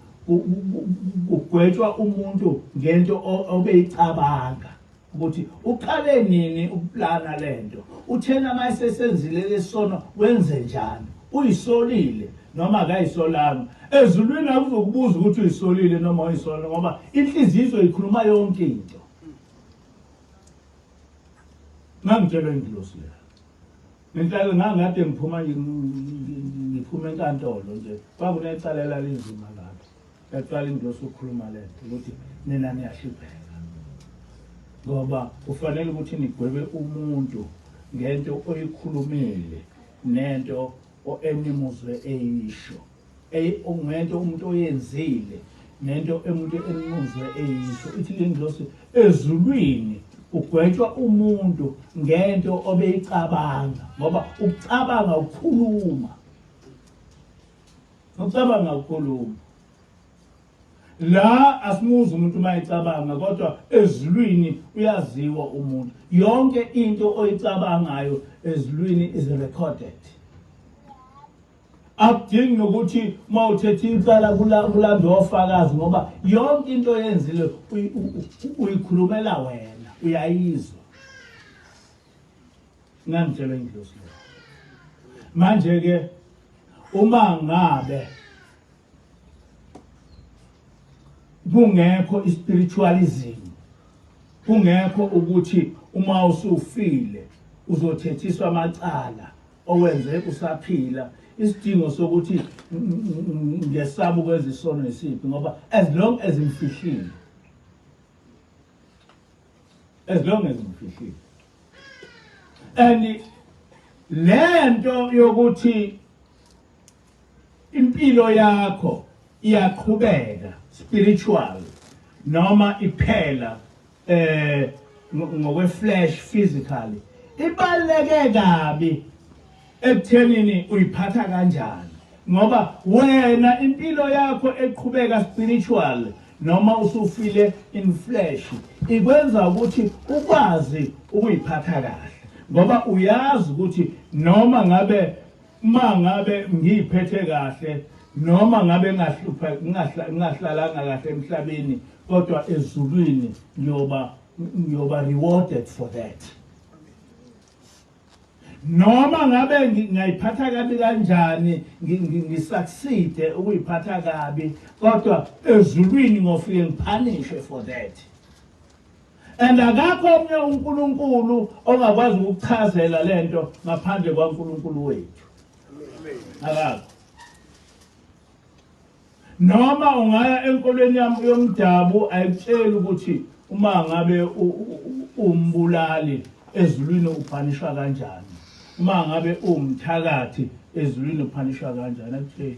ugwetshwa umuntu ngento obeyicabanga ukuthi uqale nini ukuplana lento. Uthena mayesesenzile lesono wenze njani? Uyisolile noma akayisolanga. Ezulwini akuzokubuza ukuthi uyisolile noma uyisolanga ngoba inhliziyo ikhuluma yonke into. Ngangitshela ingilosi la. Ngihlale ngangade ngiphuma enkantolo nje. Kwakunecala lezima lapho. Yaqala ingilosi ukukhuluma lento ukuthi nina niyahlupheka. Ngoba kufanele ukuthi nigwebe umuntu ngento oyikhulumile nento enimuzwe eyisho. Ngento umuntu oyenzile nento umuntu enimuzwe eyisho. Ithi le ngilosi ezulwini ugwetshwa umuntu ngento obeyicabanga ngoba ukucabanga ukukhuluma. Ucabanga ukukhuluma. La asimuzi umuntu mayicabanga kodwa ezulwini uyaziwa umuntu. Yonke into oyicabangayo ezulwini is recorded. Akudingi nokuthi mawuthethe icala kulandwe ofakazi ngoba yonke into oyenzile uyikhulumela wena, uyayizwa. Ngangitshela indlozi lo. Manje ke uma ngabe kungekho ispiritualism, kungekho ukuthi uma usufile uzothethiswa amacala owenze usaphila, isidingo sokuthi ngesabo kwezisono nesiphi ngoba as long as imfihlile, and lento yokuthi impilo yakho iyaqhubeka spiritual noma iphela ngokwe flesh physically, ibaleke kabi ekuthenini uyiphatha kanjani ngoba wena impilo yakho eqhubeka spiritual noma usufile in flesh ikwenza ukuthi ukwazi ukuyiphatha kahle ngoba uyazi ukuthi noma ngabe mangabe ngiyiphethe kahle noma ngabe ngahlalanga kahle emhlabeni kodwa ezulwini ngiyoba rewarded for that. Noma ngabe ngiyiphatha kabi kanjani ngisucceed ukuyiphatha kabi kodwa ezulwini ngofike ngiphanishwe for that. And akakho omnye uNkulunkulu ongakwazi ukuchazela lento ngaphandle kwaNkulunkulu wethu. Akakho. Noma ungaya enkolweni yami yomdabu ayitshela ukuthi uma ngabe umbulali ezulwini uphanishwa kanjani. Uma ngabe umthakathi ezulwini uphanishwa kanjani akutshela.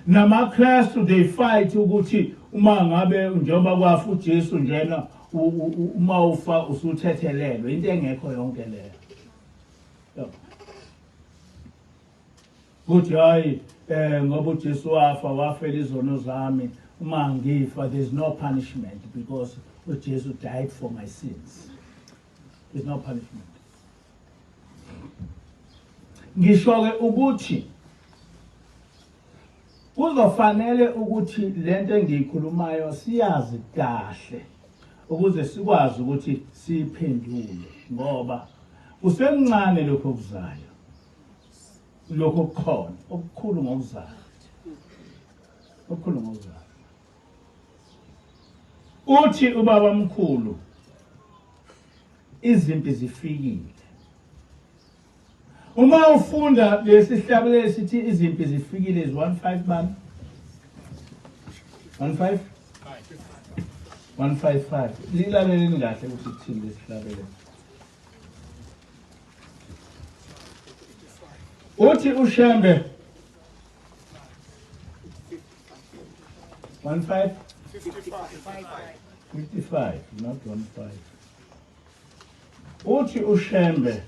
NamaKristu they fight ukuthi uma ngabe njengoba kwafa uJesu njena uma ufa usuthethelelwe into engekho yonke leyo. Kuthi hayi ngoba uJesu wafela izono zami uma ngifa there's no punishment because uJesu died for my sins. There's no punishment. Ngisho-ke ukuthi kuzofanele ukuthi lento engiyikhulumayo siyazi kahle ukuze sikwazi ukuthi siphendule ngoba kusemncane lokho okuzayo. Lokho kukhona okukhulu ngokuzayo. Okukhulu ngokuzayo. Uthi ubaba mkhulu izimpi zifikile. Uma ufunda lesihlabelelo sithi izimpi zifikile is 15 bani? 15? 155. Lilaleleni kahle ukuthi kuthini lesihlabelelo. Uthi uShembe 15? 55, not 15. Uthi uShembe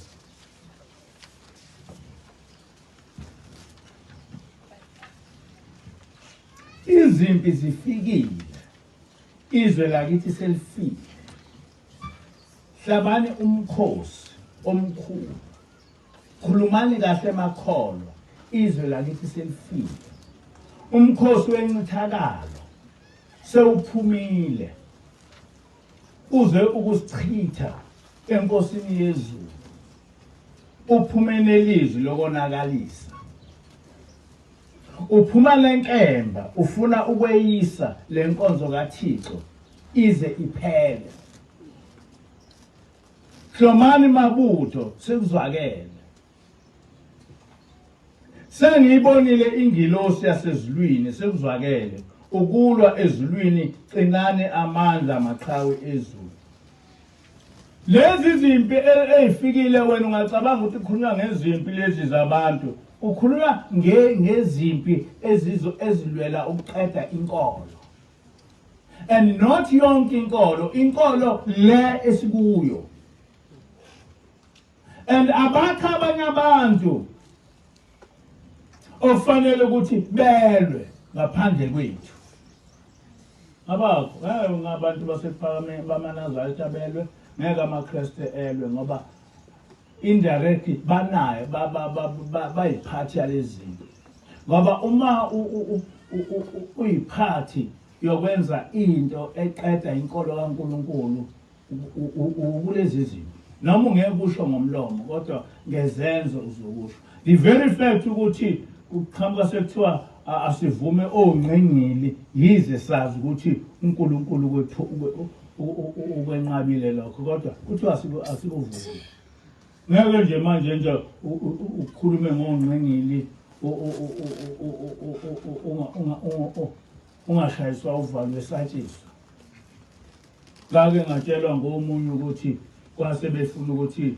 izimpi zifikile, izwe lakithi selifile. Hlabani umkhosi omkhulu. Khulumani kahle emakholo, izwe lakithi selifile. Umkhosi wencithakalo sewuphumile. Uze ukusichitha enkosini yezulu. Uphumene elizwi lokonakalisa. Uphuma lenkemba ufuna ukweyisa lenkonzo kaThixo ize iphele. Hlomani mabutho sekuzwakele. Sengiyibonile ingilosi yasezulwini sekuzwakele. Ukulwa ezulwini qinane amandla amaqhawe ezulu. Lezi zimpi ezifikile wena ungacabanga ukuthi kukhulunywa ngezimpi lezi zabantu. Ukhuluma ngezimpi ezilwela ukuqeda inkolo. And not yonke inkolo le esikuyo. And abakho abanye abantu ofanele ukuthi belwe ngaphandle kwethu. abakho ngabantu basePhakameni bamaNazaretha abelwe ngeke amaKristu elwe ngoba indirectly banayo bayiphathi yalezinto ngoba uma uyiphathi yokwenza into eqeda inkolo kaNkuluNkulu kulezi zinto noma ungeke kusho ngomlomo kodwa ngezenzo uzokusho the very fact ukuthi uqhamuka sekuthiwa asivume ongcengili yize sazi ukuthi uNkulunkulu kwethu ukwenqabile lokho kodwa kuthiwa asikuvume ngeke nje manje nje ukukhulume ngongcengili ungashayiswa uvalo wesatshiswa ngake ngatshelwa ngomunye ukuthi kwase befuna ukuthi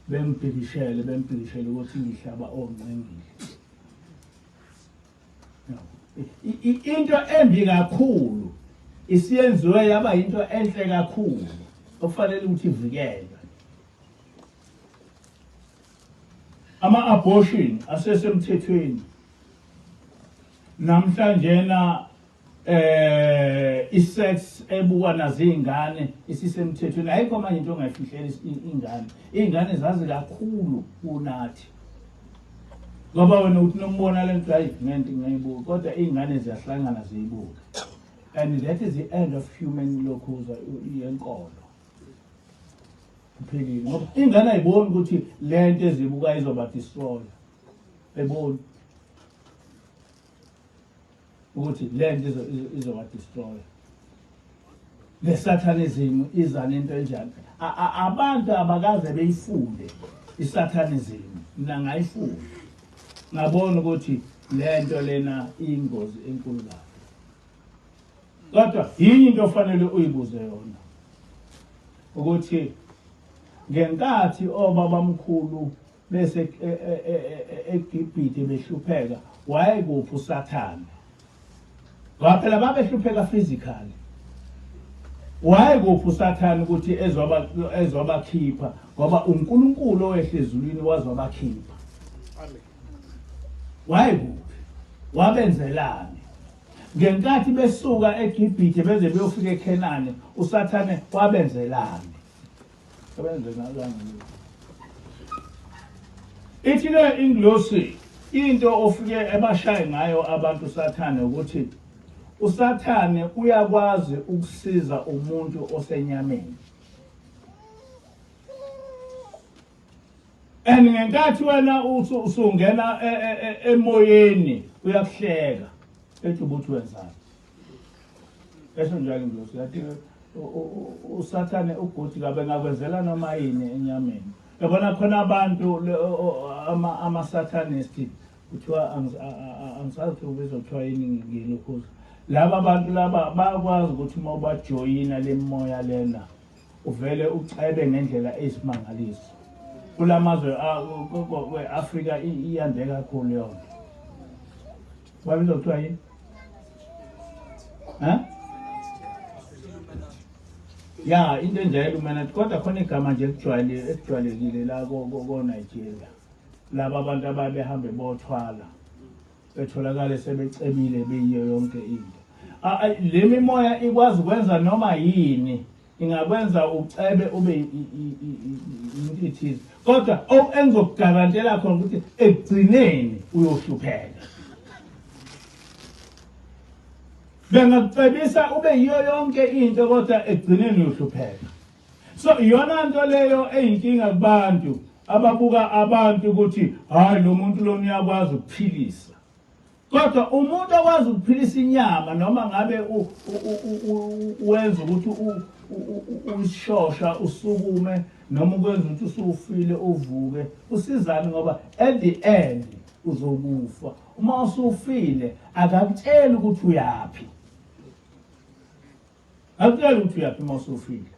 bembhikishele ukuthi ngihlaba ongcengili into embi kakhulu isiyenziwe yaba into enhle kakhulu okufanele ukuthi ivikelwe ama-abortion asesemthethweni namhlanje na isex ebukwa nazingane isisemthethweni ayikho manje into ongayifihlela ingane zazi kakhulu kunathi ngoba wena uthi nombona lento hayi ngento ngayibuka kodwa izingane ziyahlangana ziyibuka and that is the end of human lokhuza yenkolo kuphelile ngoba ingane ayiboni ukuthi lento ezibuka izoba destroy ayiboni ukuthi lento izoba destroy le satanism iza nento enjani abantu abakaze beyifunde isatanism mina ngayifunda ngabona ukuthi lento lena ingozi enkulu kakhulu kodwa yini into ofanele uyibuze yona ukuthi ngenkathi obabamkhulu bese eGibhithe behlupheka wayekuphi uSathane waphela babehlupheka physically wayekuphi uSathane ukuthi ezobakhipha ngoba uNkulunkulu owehlezulwini wazobakhipha amen wayekuphi wabenzelani ngenkathi besuka eGibhithe beze beyofika eKhenani uSathane wabenzelani ithi ke inglosi into ofike ebashaye ngayo abantu uSathane ukuthi uSathane uyakwazi ukusiza umuntu osenyameni ngenkathi wena usungena emoyeni uyakuhleka ethi ubuthi wenzani esho njalo inglosi yathi uSathane uguthi kabe ngakwenzela noma yini enyameni yabona khona abantu ama-satanist kuthiwa angisazi ubezothiwa yini ngilokhuza laba abantu laba bayakwazi ukuthi uma ubajoyina le moya lena uvele ucebe ngendlela eyisimangaliso kulamazwe we-Afrika iyande kakhulu yona babizothiwa yini ya into enjalo mina kodwa khona igama nje ekujwayelekile la ko-Nigeria laba abantu ababehambe bothwala betholakala sebecebile beyiyo yonke into le mimoya ikwazi ukwenza noma yini ingakwenza ucebe ube into ethize kodwa engizokugarantela khona ukuthi ekugcineni uyohlupheka bengakucebisa ube yiyo yonke into kodwa ekugcineni uyohlupheka so iyona nto leyo eyinkinga kubantu ababuka abantu ukuthi hayi lo muntu lona uyakwazi ukuphilisa kodwa umuntu okwazi ukuphilisa inyama noma ngabe wenza ukuthi ushosha usukume noma ukwenza ukuthi usufile uvuke usizani ngoba at the end uzokufa uma usufile akakutshela ukuthi uyapi akutshela ukuthi uyapi uma usufile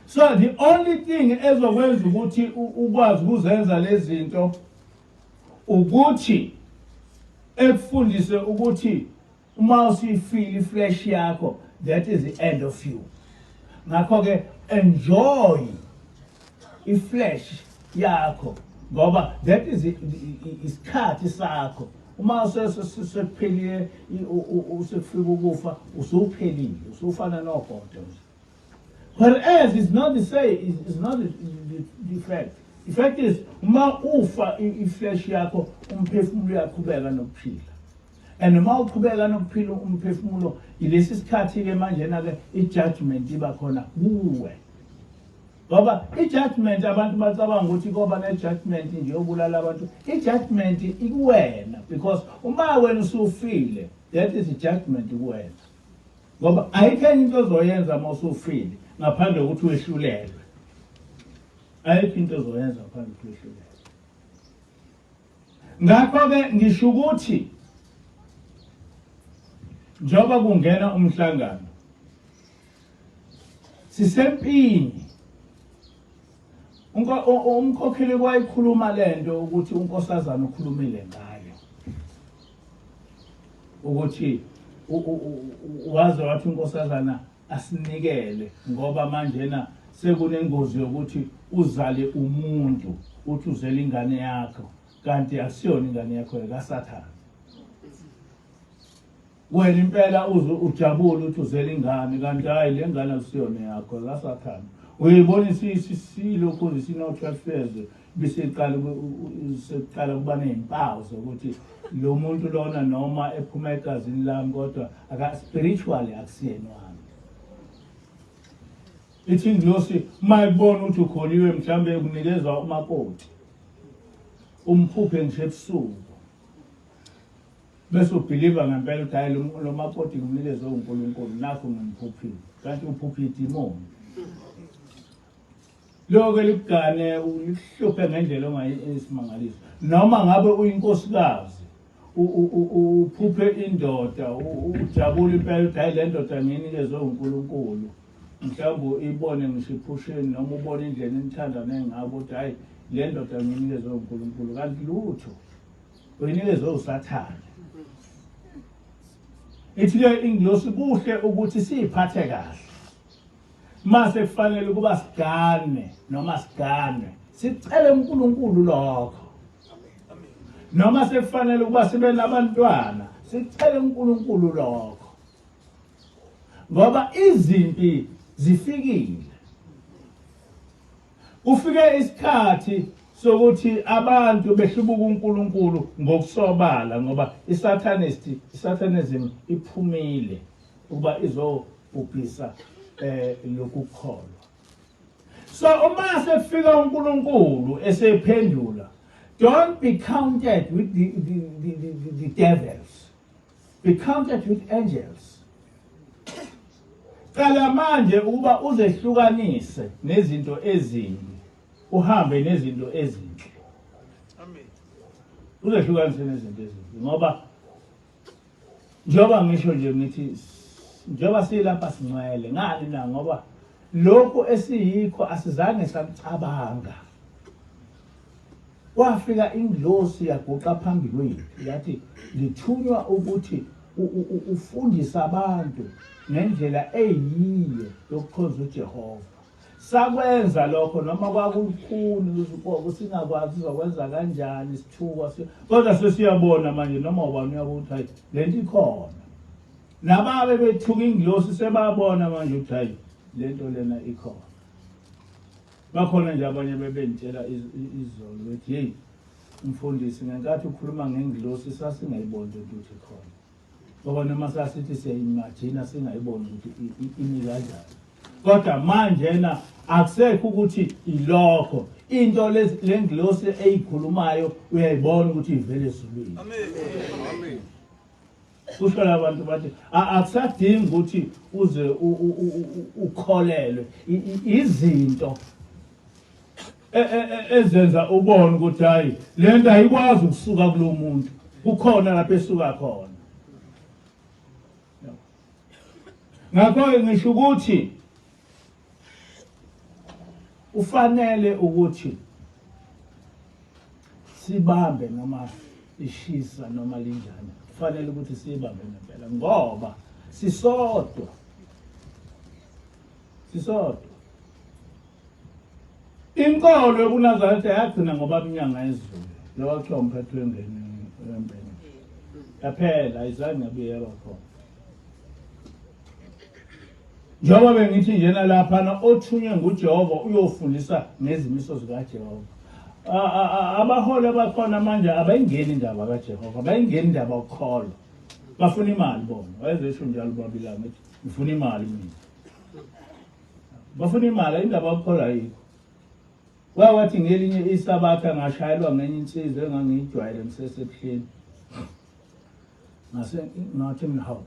so the only thing ezokwenza ukuthi ukwazi ukuzenza lezi zinto ukuthi ekufundise ukuthi uma usifile iflesh yakho that is the end of you ngakho ke enjoy iflesh yakho ngoba that is isikhathi sakho uma sekuphelile usekufika ukufa usuphelile usufana nogodo. Whereas it's not the same, it's not the fact. The fact is, uma ufa iflesh yakho umphefumulo uyaqhubeka nokuphila. And uma uqhubeka nokuphila umphefumulo ilesi sikhathi ke manje na ke ijudgment iba khona kuwe. Ngoba ijudgment abantu bacabanga ukuthi koba nejudgment nje yobulala abantu. Ijudgment ikuwena because uma wena usufile, that is judgment kuwena. Ngoba ayikho into ozoyenza uma usufile ngaphandle kokuthi wehlulelwe. Ayikho into ozoyenza ngaphandle kokuthi wehlulelwe. Ngakho ke ngisho ukuthi njoba kungena umhlangano sisempini umkhokheli kwayikhuluma lento ukuthi unkosazana ukhulumile ngayo ukuthi waze wathi unkosazana asinikele ngoba manje na sekunengozi yokuthi uzale umuntu uthi uzele ingane yakho kanti akusiyona ingane yakho kaSathane. Wena impela ujabule uthi uzele ingane kanti hayi le ngane akusiyona yakho kaSathane. Uyibona silokhu sino-12 biseqala kuba nezimpawu zokuthi lo muntu lona noma ephuma egazini lami kodwa spiritually akusiyena wami. Ithi ingilosi mayibona ukuthi ukholiwe mhlambe kunikezwa umakoti umphuphe ngisho ebusuku bese ubhiliva ngempela ukuthi hayi lo makoti kumnikezwe uNkulunkulu nakho ngimphuphi kanti uphuphi idimoni. Lokho libugane ulihluphe ngendlela ongayisimangaliso noma ngabe uyinkosikazi uphuphe indoda ujabule impela ukuthi hayi le ndoda nginikezwe uNkulunkulu mhlawumbe ibone ngisho iphusheni noma ubone indlela enithandane ngabo ukuthi hayi le ndoda nginikezwe uNkulunkulu kanti lutho uyinikezwe uSathane. Ithi ke ingilosi kuhle ukuthi siyiphathe kahle. Mase kufanele kuba sigane noma sigane sicele uNkulunkulu lokho. Noma sekufanele kuba sibe nabantwana sicele uNkulunkulu lokho. Ngoba izimpi zifikile. Ufike isikhathi sokuthi abantu behlubuka uNkulunkulu ngokusobala ngoba isatanism iphumile ukuba izobhubhisa lokukholwa. So uma sekufika uNkulunkulu esephendula, don't be counted with the devils. Be counted with angels. Cala manje ukuba uzehlukanise nezinto ezimbi, uhambe nezinto ezinhle. Amen. Uzehlukanise nezinto ezimbi ngoba njoba ngisho nje ngithi njoba silapha singcwele ngani na ngoba lokho esiyikho asizange samcabanga. Wafika ingilosi yaguqa phambi kwethu yathi lithunywa ukuthi ufundisa abantu ngendlela eyiyo yokukhonza uJehova. Sakwenza lokho noma kwakukhulu ukuthi singakwazi uzokwenza kanjani sithukwa kodwa sesiyabona manje noma ubani uyakuthi hayi lento ikhona. Nababe bethuka ingilosi sebabona manje ukuthi hayi lento lena ikhona. Bakhona nje abanye bebentshela izolo bethi hey umfundisi ngenkathi ukhuluma ngengilosi sasingayiboni lento ukuthi ikhona. Ngoba noma sasithi siyayimagina singayiboni ukuthi imi kanjani. Kodwa manje na akusekho ukuthi ilokho into lengilosi eyikhulumayo uyayibona ukuthi ivele ezulwini. Amen. Kusho abantu bathi akusadingi ukuthi uze ukholelwe izinto ezenza ubone ukuthi hayi lento ayikwazi ukusuka kulo muntu kukhona lapho esuka khona. Ngakho ngisho ukuthi ufanele ukuthi sibambe noma ishisa noma linjani. Kufanele ukuthi sibambe ngempela ngoba sisodwa. Inkolo yokuNazaretha yagcina ngoba iminyanga ezulu. Lokho kuthiwa umphetho wengene wempela. yaphela ayizange yabuye yaba khona. Njengoba bengithi njena laphana othunywe nguJehova uyofundisa ngezimiso zikaJehova. Abaholi abakhona manje abayingeni indaba kaJehova, abayingeni indaba yokukholwa. Bafuna imali bona. Wayezesho njalo uBabilani ethi ngifuna imali mina. Bafuna imali indaba yokukholwa ayikho. Wathi ngelinye isabatha ngashayelwa ngenye insizwe engangiyijwayele ngisesebuhleni. Ngathi mina hawu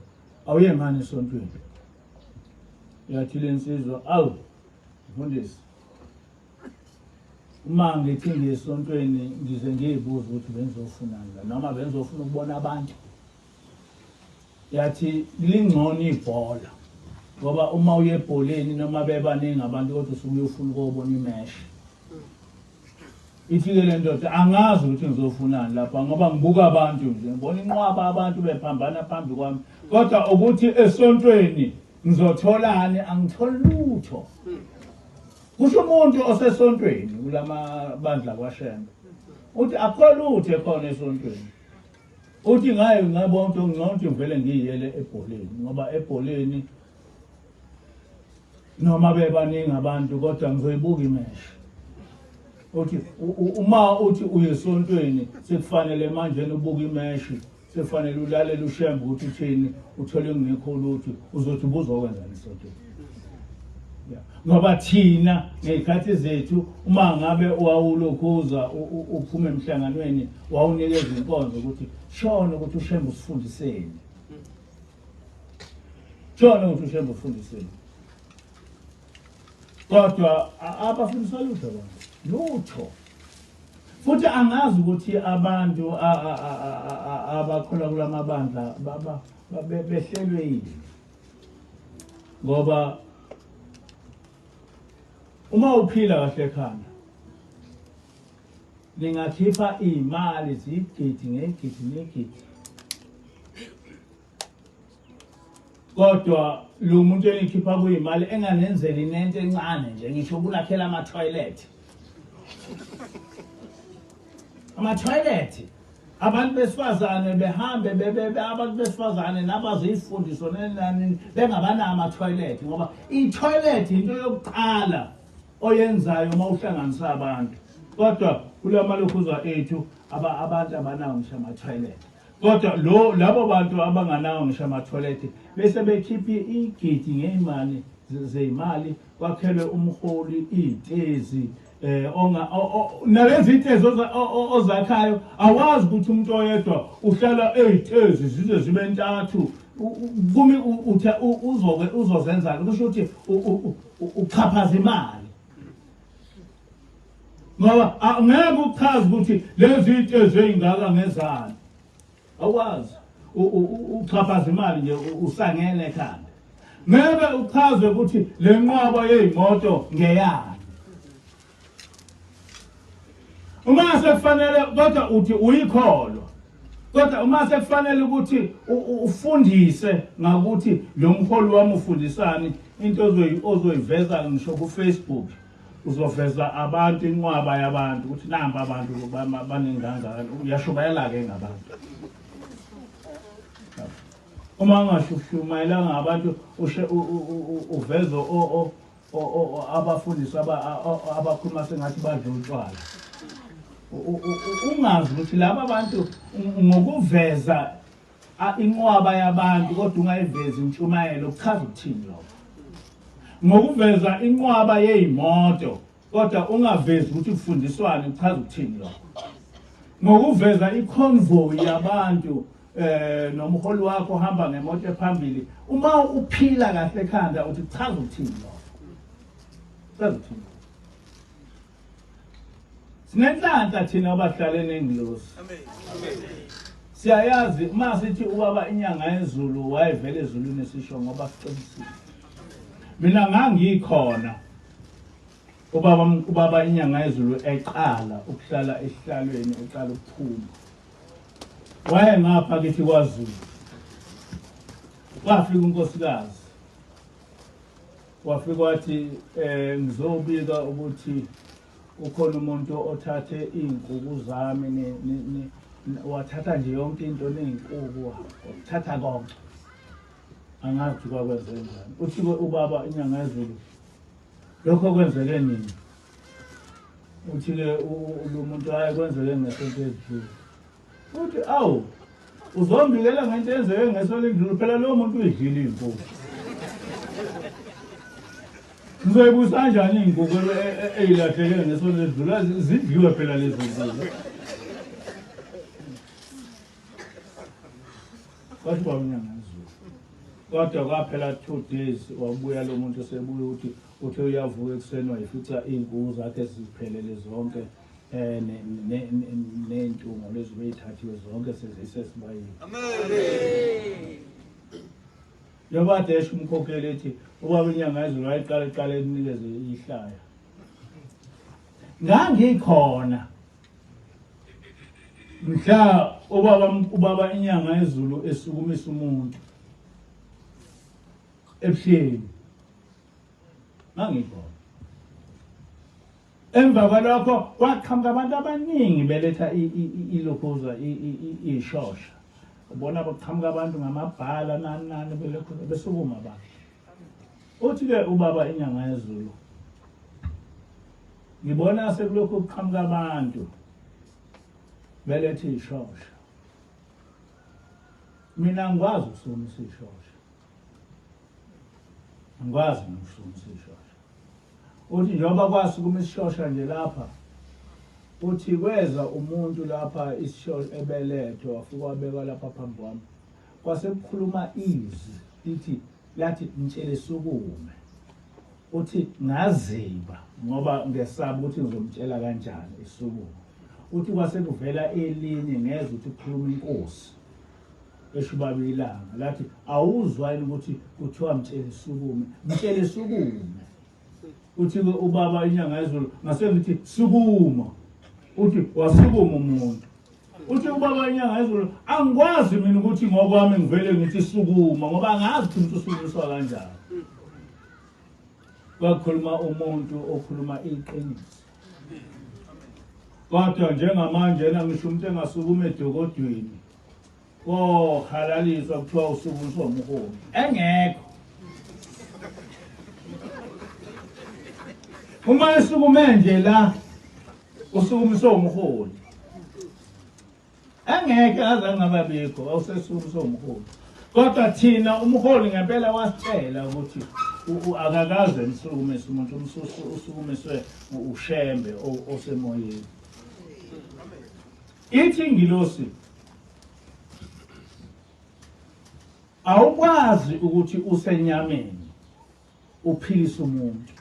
awuye ngani esontweni. Yathi le nsizwa awu mfundisi. Uma ngithi ngiyesontweni ngize ngiyibuza ukuthi bengizofunani la noma bengizofuna ukubona abantu. Yathi lingcono ibhola. Ngoba uma uye ebholeni noma bebaningi abantu kodwa usuke ufuna ukubona imeshi. Ithi le ndoda angazi ukuthi ngizofunani lapha ngoba ngibuka abantu nje ngibona inqwaba abantu bephambana phambi kwami kodwa ukuthi esontweni ngizotholani angitholi lutho. Kusho umuntu osesontweni kulama bandla kwaShembe uthi akho lutho ekhona esontweni. Uthi ngaye ngabona ukuthi ngcono ngivele ngiyele ebholeni ngoba ebholeni noma bebaningi abantu kodwa ngizoyibuka imeshi. Uthi uma uthi uyesontweni sekufanele manje ubuke imeshi sekufanele ulalela uShembe ukuthi uthini uthole ngekho lutho uzothi ubuzokwenza esontweni. Ngoba thina ngezikhathi zethu uma ngabe wawulokhuza uphume emhlanganweni wawunikeza inkonzo ukuthi shona ukuthi uShembe usifundiseni. Shona ukuthi uShembe usifundiseni. Kodwa abafundisa lutho bona. Lutho. Futhi angazi ukuthi abantu abakhola kulamabandla behlelwe yini. Ngoba uma uphila kahle ekhanda ningakhipha imali zigidi ngegidi. Kodwa lo muntu ekhipha kuyimali enganenzeli nento encane nje ngisho ukulakhela ama-toilet. Ama-toilet abantu besifazane behambe abantu besifazane nabazifundiso nenani bengabana ama-toilet ngoba i-toilet into yokuqala oyenzayo uma uhlanganisa abantu. Kodwa kulama lokhuza ethu abantu abanawo ngisho ama-toilet. Kodwa labo bantu abanganawo ngisho ama-toilet bese bekhiphe igidi ngeimali zezimali kwakhelwe umholi izitezi nalezi izitezi ozakhayo awazi ukuthi umuntu oyedwa uhlala ezitezi zize zibe ntathu kumi uzozenza kusho ukuthi uchaphaza imali. Ngoba angeke uchaze ukuthi lezi izitezi ezingaka ngezani. Awazi uchaphaza imali nje usangene ekhanda. Ngeke uchaze ukuthi le nqwaba yezimoto ngeyani. Uma sekufanele kodwa uthi uyikholwa. Kodwa uma sekufanele ukuthi ufundise ngakuthi lo mholi wami ufundisani into ozoyiveza ngisho ku Facebook uzoveza abantu inqwaba yabantu ukuthi namba abantu banengangani uyashubayela ke ngabantu. Uma ngashumayela ngabantu uvezo abafundisi abakhuluma sengathi badla utshwala. Ungazi ukuthi laba bantu ngokuveza inqwaba yabantu kodwa ungayivezi intshumayelo uchaza ukuthini lokho. Ngokuveza inqwaba yezimoto kodwa ungavezi ukuthi kufundiswane uchaza ukuthini lokho. Ngokuveza iconvoy yabantu nomholi wakho hamba ngemoto ephambili uma uphila kahle ekhanda uthi chaza ukuthini lokho. Chaza ukuthini. Sinenhlanhla thina abahlalene engilosi. Amen. Siyayazi uma sithi ubaba inyanga yezulu wayevela ezulwini sisho ngoba siqinisile. Mina ngangikhona ubaba inyanga yezulu eqala ukuhlala esihlalweni eqala ukuphuma. Waye ngapha kithi kwaZulu. Wafika unkosikazi. Wafika wathi ngizobika ukuthi ukhona umuntu othathe izinkukhu zami wathatha nje yonke into ney'nkuku wathatha konke angazi ukuthi kwakwenze njani. Uthi ubaba inyanga yezulu lokho kwenzeke nini? Uthi-ke lo muntu hayi kwenzeke ngesonto edlule. Uthi awu uzombikela ngento eyenzeke ngesonto edlule phela lowo muntu uyidlile iy'nkuku. Ngizoyibusa kanjani iy'nkuku ey'lahleke ngesonto edlule? Zidliwe phela lezo nkuku. Kwathi baba inyanga yezulu kodwa kwaphela 2 days wabuya lo muntu sebuya uthi uyavuka ekuseni wayifica iy'nkuku zakhe ziphelele zonke ney'ntungo lezi bey'thathiwe zonke sezisesibayeni. Amen. Yobade esho umkhokheli ethi ubaba inyanga yezulu wayiqala ekunikeze ihlaya. Ngangikhona mhla ubaba inyanga yezulu esukumisa umuntu ebuhleni. Ngangikhona. Emva kwalokho kwaqhamuka abantu abaningi beletha ilokhoza ishosha. Ubona baqhamuka abantu ngamabhala nani belokho besukuma abantu. Uthi-ke ubaba inyanga yezulu ngibona sekulokho kuqhamuka abantu beletha ishosha. Mina ngikwazi ukusukuma ishosha. Ngikwazi ukusukuma ishosha. Uthi njengoba kwasukuma ishosha nje lapha uthi kweza umuntu lapha isishosha ebelethwa wafika wabekwa lapha phambi kwami. Kwase kukhuluma izwi lithi lathi mtshele sukume. Uthi ngaziba ngoba ngesaba ukuthi ngizomtshela kanjani isukume. Uthi kwase kuvela elinye ngeze ukuthi kukhuluma inkosi esho ubaba ilanga lathi awuzwayini ukuthi kuthiwa mtshele sukume. Mtshele sukume. Uthi ubaba inyanga yezulu ngase ngithi sukuma. Uthi wasukuma umuntu. Uthi ubaba inyanga yezulu angikwazi mina ukuthi ngokwami ngivele ngithi sukuma ngoba ngazi ukuthi umuntu usukumiswa kanjani. Kwakhuluma umuntu okhuluma iqiniso. Kodwa njengamanje ngisho umuntu engasukuma edokodweni halaliswa kuthiwa usukumiswa umholi. Engekho. Uma esukume nje la usukumiswa umholi. Engeke aze ngababikho awusesukumiswa umholi. Kodwa thina umholi ngempela wasitshela ukuthi akakaze nisukumise umuntu usukumiswe ushembe osemoyeni. Ithi ngilosi awukwazi ukuthi usenyameni uphilise umuntu.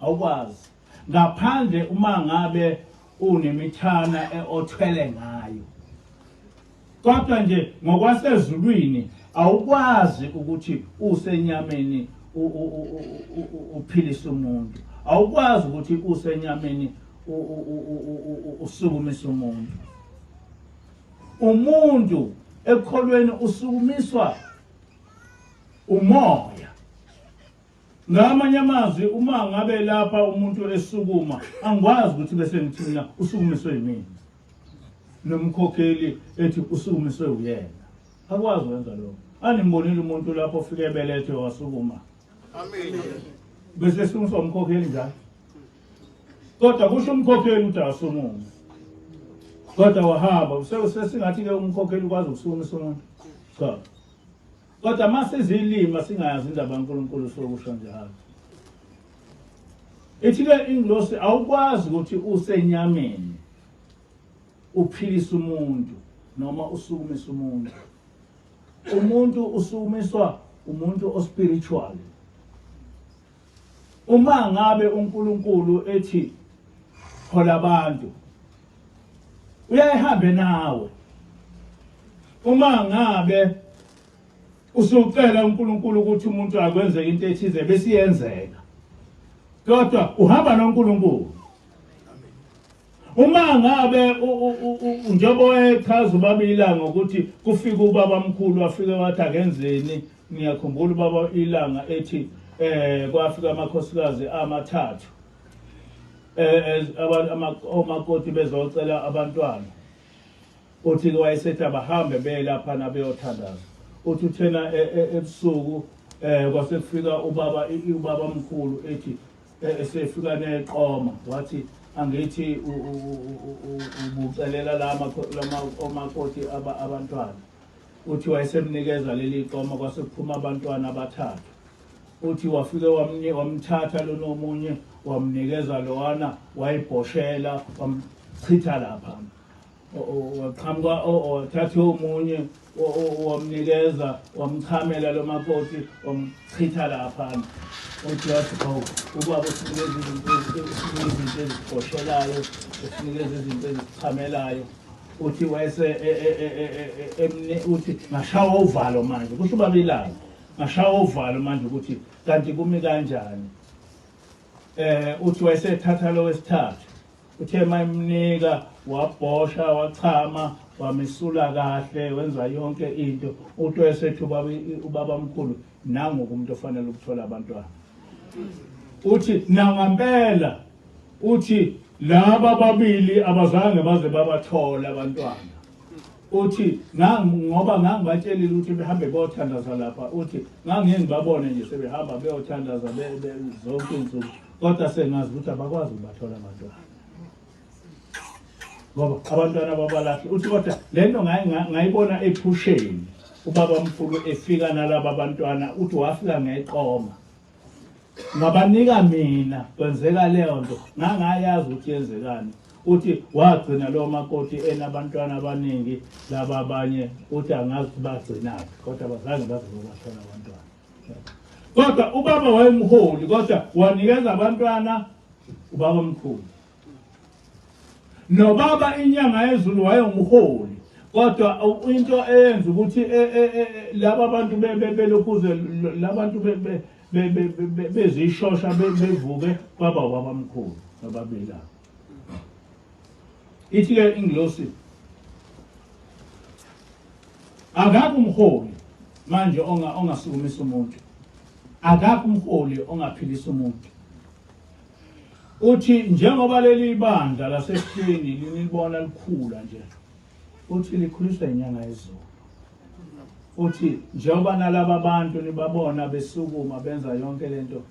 Awukwazi ngaphandle uma ngabe unemithana othwele ngayo. Kodwa nje ngokwasezulwini awukwazi ukuthi usenyameni uphilise umuntu. Awukwazi ukuthi usenyameni usukumise umuntu. Umuntu ekholweni usukumiswa umoya. Ngamanye amazwi uma ngabe lapha umuntu esukuma angikwazi ukuthi bese ngithina usukumiswe yimina. Nomkhokheli ethi usukumiswe uyena. Akwazi ukwenza lokho. Animbonile umuntu lapho ufike ebelethwe wasukuma. Amen. Bese sukumiswa umkhokheli njalo. Kodwa kusho umkhokheli ukuthi asumume. Kodwa wahamba sesingathi ke umkhokheli ukwazi ukusukumisa umuntu. Cha. Kodwa mase zilima singayazi indaba kaNkulunkulu sokusho njalo. Ithi-ke ingilosi awukwazi ukuthi usenyameni uphilise umuntu noma usukumise umuntu. Umuntu usukumiswa umuntu ospiritual. Uma ngabe uNkulunkulu ethi hola abantu uyayihambe nawe. Uma ngabe usucela uNkulunkulu ukuthi umuntu akwenze into ethize bese iyenzeka. Kodwa uhamba noNkulunkulu. Uma ngabe njengoba echaza ubaba ilanga ukuthi kufika ubaba mkhulu afike wathi akenzeni. Ngiyakhumbula ubaba ilanga ethi kwafika amakhosikazi amathathu omakoti bezocela abantwana uthi wayesethi abahambe belapha nabeyothandaza uthi uthena ebusuku kwasekufika ubaba mkhulu ethi esefika neqoma wathi angithi ubucelela lama omakoti abantwana uthi wayesemnikeza leli qoma kwasekuphuma abantwana abathathu uthi wafike wamthatha lo nomunye wamnikeza lowana wayibhoshela wamchitha lapha waqhamuka wathatha omunye wamnikeza wamchamela lo makoti wamchitha lapha uthi wathi ubaba usinikeza izinto ezibhoshelayo usinikeza izinto ezichamelayo uthi wayese uthi ngashawa uvalo manje kusho ubabelana ngashawa uvalo manje ukuthi kanti kumi kanjani uthi wayesethatha lo wesithathu uthe mayimnika wabhosha wachama wamisula kahle wenza yonke into uthi wayesethi ubaba mkhulu nangu umuntu ofanele ukuthola abantwana uthi nangempela uthi laba babili abazange baze babathola abantwana uthi ngoba ngangibatshelile ukuthi behambe beyothandaza lapha uthi ngangibabone nje sebehamba beyothandaza zonke insuku kodwa sengazi ukuthi abakwazi ukubathola abantwana ngoba abantwana babalahle uthi kodwa lento ngayibona ephusheni ubaba mkhulu efika nalabo abantwana uthi wafika ngeqoma ngabanika mina kwenzeka leyo nto ngangayazi ukuthi yenzekani uthi wagcina lo makoti enabantwana abaningi laba abanye uthi angazi ukuthi bagcinaphi kodwa bazange bazobathola abantwana kodwa ubaba wayemholi kodwa wanikeza abantwana ubaba mkhulu nobaba inyanga yezulu wayengumholi kodwa into eyenza ukuthi laba bantu belokhuze labantu bezishosha bevuke baba ubaba mkhulu nobabili ithi ke ingilosi akakho umholi manje ongasukumisa umuntu akakho umholi ongaphilisa umuntu uthi njengoba leli bandla lasesithini linibona likhula nje uthi likhuliswa inyanga yezulu uthi njengoba nalabo abantu nibabona besukuma benza yonke lento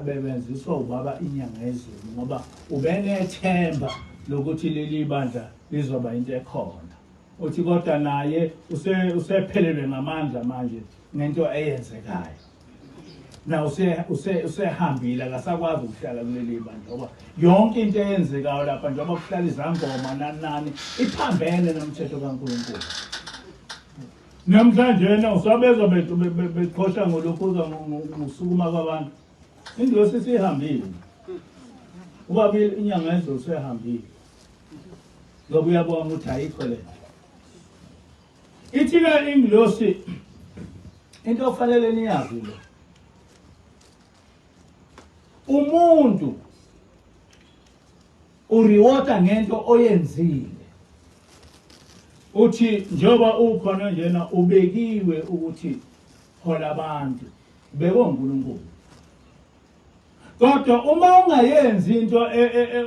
bebenziswa ubaba inyanga yezulu ngoba ubenethemba lokuthi leli bandla lizoba into ekhona uthi kodwa naye usephelelwe ngamandla manje ngento eyenzekayo na usehambile akasakwazi ukuhlala kuleli bandla ngoba yonke into eyenzekayo lapha njengoba kuhlala izangoma nani iphambene nomthetho kaNkulunkulu namhlanje na usabezwa beqhosha ngolokhuza ngusukuma kwabantu indlo sesihambile ubabili inyanga yezulu sehambile ngoba uyabona ukuthi ayikho le ithi ke ingilosi into ofanele niyazi lo umuntu uriwota ngento oyenzile uthi njoba ukhona njena ubekiwe ukuthi hola abantu bekoNkulunkulu kodwa uma ungayenzi into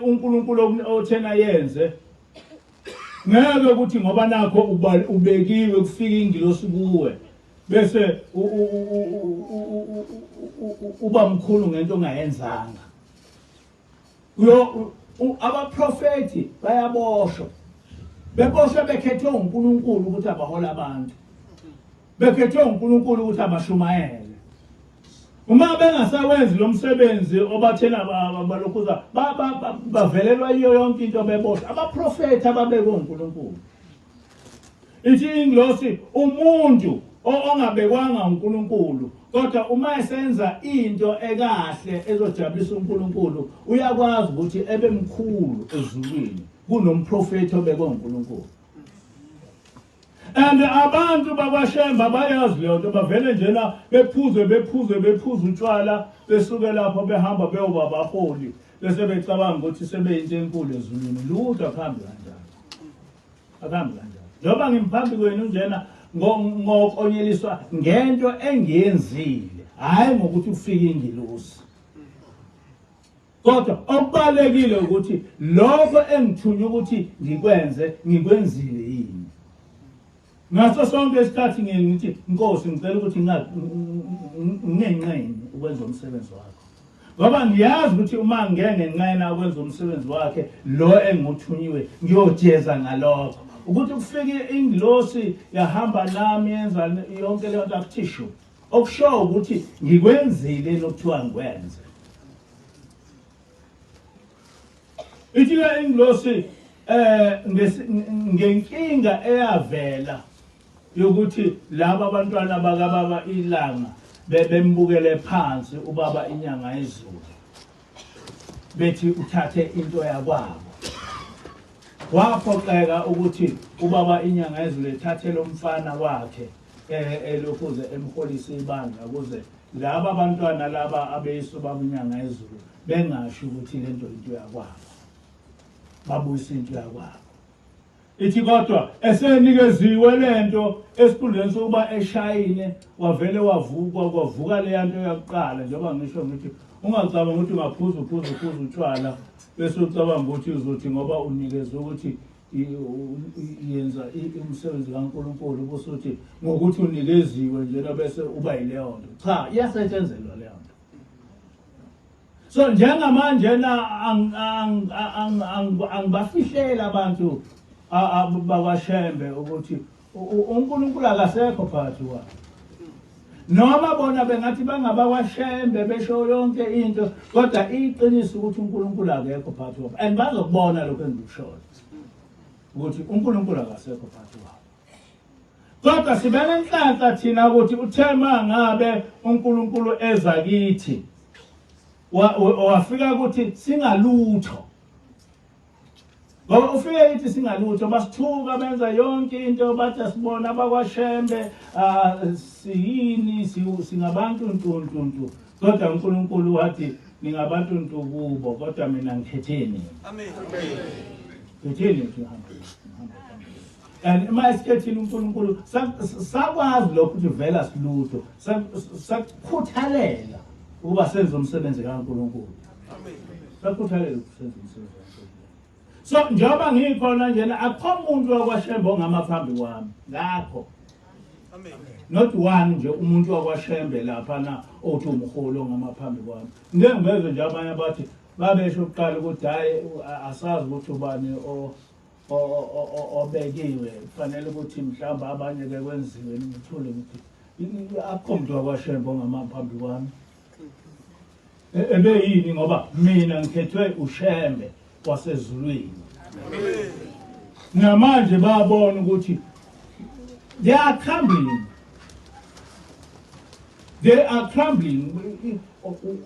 uNkulunkulu othena yenze ngeke ukuthi ngoba nakho ubekiwe kufika ingilosi kuwe bese uba mkhulu ngento ongayenzanga abaprofeti bayaboshwa beboshwa bekhethwe uNkulunkulu ukuthi abahola abantu bekhethwe uNkulunkulu ukuthi abashumayele uma bengasawenzi lo msebenzi obathena balokhuza bavelelwa iyo yonke into beboshwa abaprofeti ababekwe uNkulunkulu ithi ingilosi umuntu ongabekwanga uNkulunkulu kodwa uma esenza into ekahle ezojabulisa uNkulunkulu uyakwazi ukuthi ebe mkhulu ezulwini kunomprofeti obekwe uNkulunkulu and abantu bakwashemba bayazi leyo nto bavele njena bephuze utshwala besuke lapho behamba beyoba abaholi bese becabanga ukuthi sebeyinto enkulu ezulwini lutho akuhambi kanjalo njengoba ngimphambi kwenu njena ngokonyeliswa ngento engiyenzile hayi ngokuthi ufike ingilosi kodwa okubalekile ukuthi lokho engithunywa ukuthi ngikwenzile yini ngaso sonke isikhathi ngithi Nkosi ngicela ukuthi ngingenqeni ukwenza umsebenzi wakho ngoba ngiyazi ukuthi uma ngenqena ukwenza umsebenzi wakhe lo engithunyiwe ngiyojeza ngalokho ukuthi kufike ingilosi yahamba nami yenza yonke le nto akuthisho okusho ukuthi ngikwenzile lokuthiwa ngikwenze ithi ke ingilosi ngenkinga eyavela yokuthi laba abantwana bakababa ilanga bembukele phansi ubaba inyanga yezulu bethi uthathe into yakwabo waphoqeka ukuthi ubaba inyanga yezulu ethathele umfana wakhe elokuze emholise ibandla ukuze laba abantwana laba abeyiso babunyanga yezulu bengasho ukuthi lento into yakwabo babuyisa into yakwabo ithi kodwa esenikeziwe lento esikhundleni sokuba eshayine wavele kwavuka le nto yakuqala njengoba ngisho ngithi ungacabanga ukuthi ungaphuza utshwala bese ucabanga ukuthi uzothi ngoba unikezwe ukuthi yenza umsebenzi kaNkulunkulu kusuthi ngokuthi unikeziwe njena bese uba yileyo nto cha iyasetshenzelwa leyo nto so njengamanje angibafihlela abantu abakwashembe ukuthi uNkulunkulu akasekho phakathi kwabo noma bona bengathi bangabakwashembe besho yonke into kodwa iqiniso ukuthi uNkulunkulu akekho phakathi kwabo and bazokubona lokho engikushoyo ukuthi uNkulunkulu akasekho phakathi kwabo kodwa sibene inhlanhla thina ukuthi uthema ngabe uNkulunkulu eza kithi wafika ukuthi singalutho ngoba ufike ithi singalutho basithuka benza yonke into bathi asibona abakwashembe siyini singabantu ntuntuntu kodwa uNkulunkulu wathi ningabantu ntukubo kodwa mina ngikhetheni amen khetheni ukuhamba and mayisikethini uNkulunkulu sakwazi lokho ukuthi vela silutho sakukhuthalela ukuba senze umsebenzi kaNkulunkulu amen sakukhuthalela ukusenza umsebenzi so njengoba ngikhona njena akukho umuntu wakwashembe ongamaphambi kwami ngakho amen not one nje umuntu wakwashembe lapha na othi umholo ngamaphambi kwami ngengibezwe nje abanye bathi babesho uqala ukuthi hayi asazi ukuthi ubani obekiwe kufanele ukuthi mhlawumbe abanye ke kwenziwe ngithule ukuthi akukho umuntu wakwashembe ongamaphambi kwami ebe yini ngoba mina ngikhethwe ushembe wasezulwini namanje babona ukuthi they are crumbling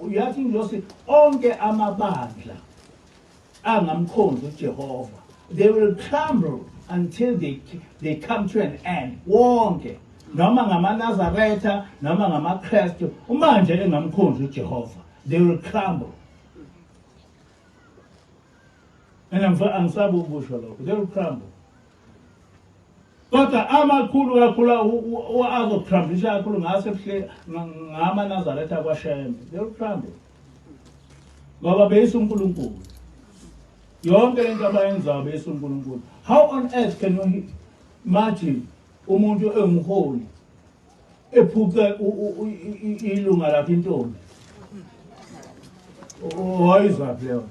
uyathi ngizosi onke amabandla angamkhonzi uJehova they will crumble until they come to an end wonke noma ngamaNazaretha noma ngamaKristu manje engamkhonzi uJehova they will crumble and angisabe ukusho lokho they will crumble kodwa amakhulu kakhulu azocrumblisha kakhulu ngase ngamaNazaretha kwaShembe they will crumble ngoba beyisa uNkulunkulu yonke into abayenzayo beyisa uNkulunkulu how on earth can you imagine umuntu engumholi ephuke ilunga lakhe intombi wayizwa leyo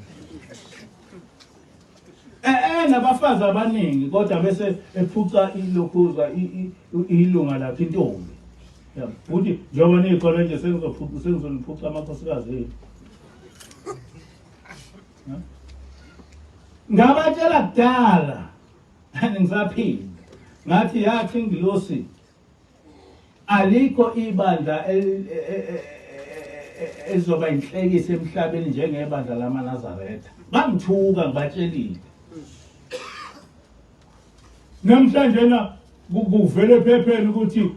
nabafazi abaningi kodwa bese ephuca ilokhuza ilunga lakhe intombi yabo uthi njengoba nikhona nje sengizoniphuca amakhosikazi ethu ngabatshela kudala ngisaphila ngathi yathi ingilosi alikho ibandla ezoba inhlekisa emhlabeni njengebandla lamaNazaretha bangithuka ngibatshelile namhlanje na kuvele phepheni ukuthi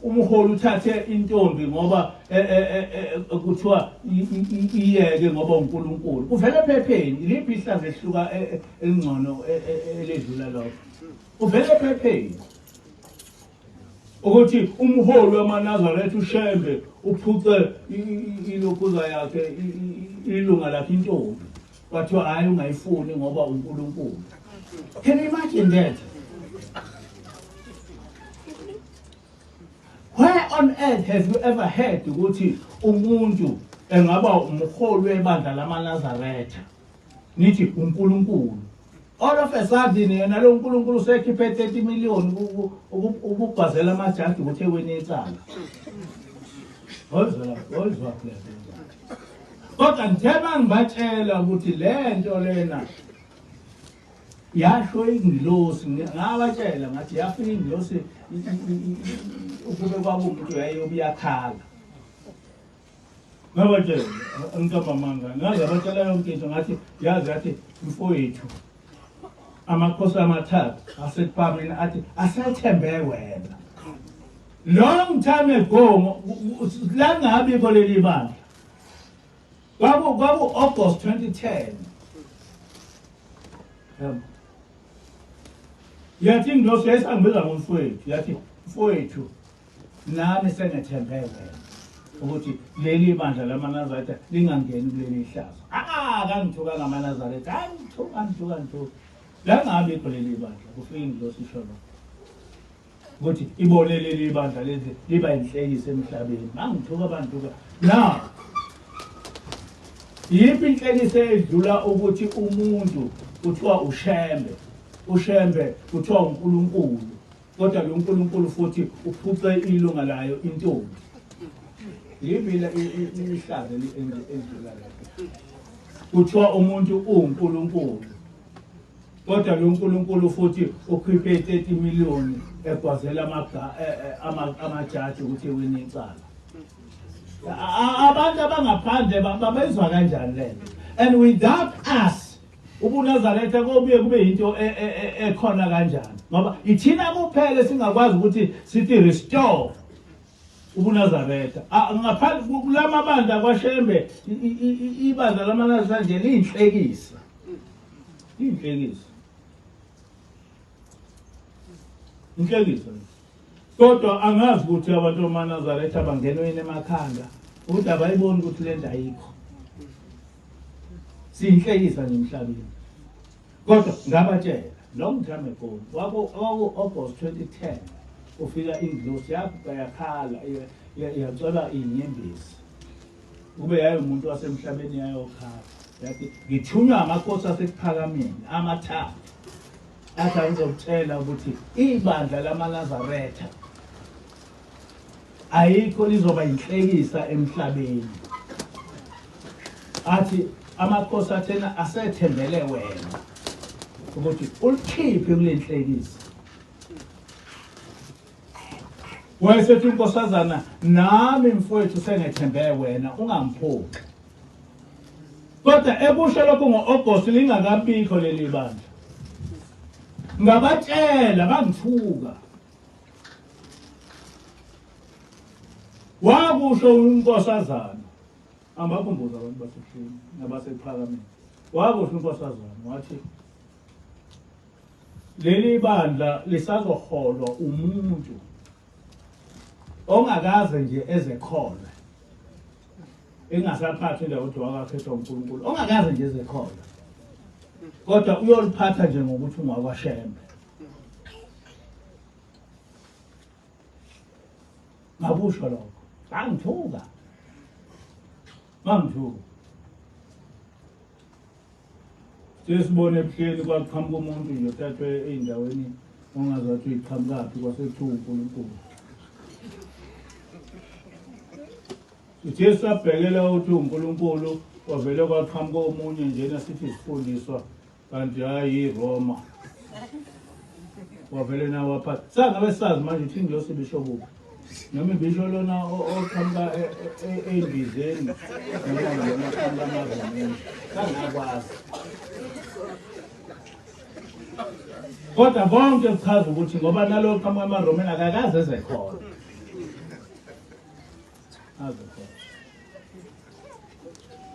umholi uthathe intombi ngoba kuthiwa iyeke ngoba uNkulunkulu kuvele phepheni iliphi ihlazo ehluka elingcono eledlula lokho kuvele phepheni ukuthi umholi wamaNazaretha uShembe uphuce ilokhuza yakhe ilunga lakhe intombi kwathiwa hayi ungayifuni ngoba uNkulunkulu. Can you imagine that? Where on earth have you ever heard ukuthi umuntu engaba umholi webandla lamaNazaretha nithi uNkulunkulu? All of a sudden yena lo uNkulunkulu sekhiphe 30 million ukubhazela amajaji ukuthi eweni ecala. Ozwa phela. Kodwa ngithema ngibatshela ukuthi le nto lena yasho ingilosi, ngabatshela ngathi yafika ingilosi ukube kwabo umuntu yayobuyakhala. Ngabatshela ngikamamanga ngazabatshela yonke into ngathi yazi athi mfowethu amakhosi amathathu asekuphameni athi asethembe wena. Long time ago la ngabi koleli bandla kwaku August 2010 yathi ngilosi yayisangibiza ngomfowethu yathi mfowethu nami sengethembe wena ukuthi leli bandla lamaNazaretha lingangeni kuleli hlazo. Kangithuka ngamaNazaretha ngithuka la ngabe kuleli bandla kufika ingilosi isho ukuthi ibone leli bandla lezi liba inhlekisa emhlabeni. Ngangithuka abantu now yiphi inhlekisa edlula ukuthi umuntu kuthiwa ushembe kuthiwa uNkulunkulu, kodwa lo uNkulunkulu futhi uphuce ilunga layo intombi. Yiphi ihlazo edlula lapho kuthiwa umuntu uNkulunkulu, kodwa lo uNkulunkulu futhi ukhiphe 30 million egwazela amajaji ukuthi eweni icala. Abantu abangaphandle babezwa kanjani lento? And without us ubuNazaretha kobuye kube into ekhona kanjani, ngoba ithina kuphela singakwazi ukuthi sithi restore ubuNazaretha. Ngaphandle kulamabandla kwaShembe ibandla lamaNazaretha nje liyinhlekisa. Inhlekisa. Kodwa angazi ukuthi abantu bamaNazaretha bangenwe emakhanda ukuthi abayiboni ukuthi le nto ayikho. Siyinhlekisa nemhlabeni. Kodwa ngabatshela long time ago kwaku August 2010 ufika ingilosi yakhala yacela inyembezi. Kube yayo umuntu wasemhlabeni yayokhala. Yathi ngithunywa amakhosi asekuphakameni amathathu. Athi ngizokutshela ukuthi ibandla lamaNazaretha ayikho lizoba inhlekisa emhlabeni. Athi amakhosi athena asethembele wena ukuthi ulikhiphe kule nhlekisa. Wayesethi inkosazana nami mfowethu sengethembe wena ungamphoqi. Kodwa ekusho lokho ngo-August lingakabikho leli bandla. Ngabatshela bangithuka. Wakusho unkosazana ambakhumbuza abantu basehlweni nabasePhalamende. Wakusho unkosazana wathi leli bandla lisazoholwa umuntu ongakaze nje ezekhola, engasaphathi indawo ukuthi wakakhethwa uNkulunkulu, ongakaze nje ezekhola, kodwa uyoliphatha nje ngokuthi ungakwaShembe. Ngabusho lokho ngangithuka. Sesibone ebuhleni kwaqhamuka umuntu nje othathwe ey'ndaweni ongazathi uyiqhamukaphi kwasekuthiwa uNkulunkulu. Sithe sabhekela ukuthi uNkulunkulu wavele kwaqhamuka omunye njena sithi sifundiswa kanti hayi iRoma. Wavele nawo waphatha. Sangabe sazi manje ukuthi ingilosi bisho kuphi. Noma ibisho lona oqhamuka ey'mbizeni noma lona aqhamuka amaZameni. Sangakwazi. Kodwa bonke kuchaza ukuthi ngoba nalo oqhamuka amaRomeni akakaze ezekhona.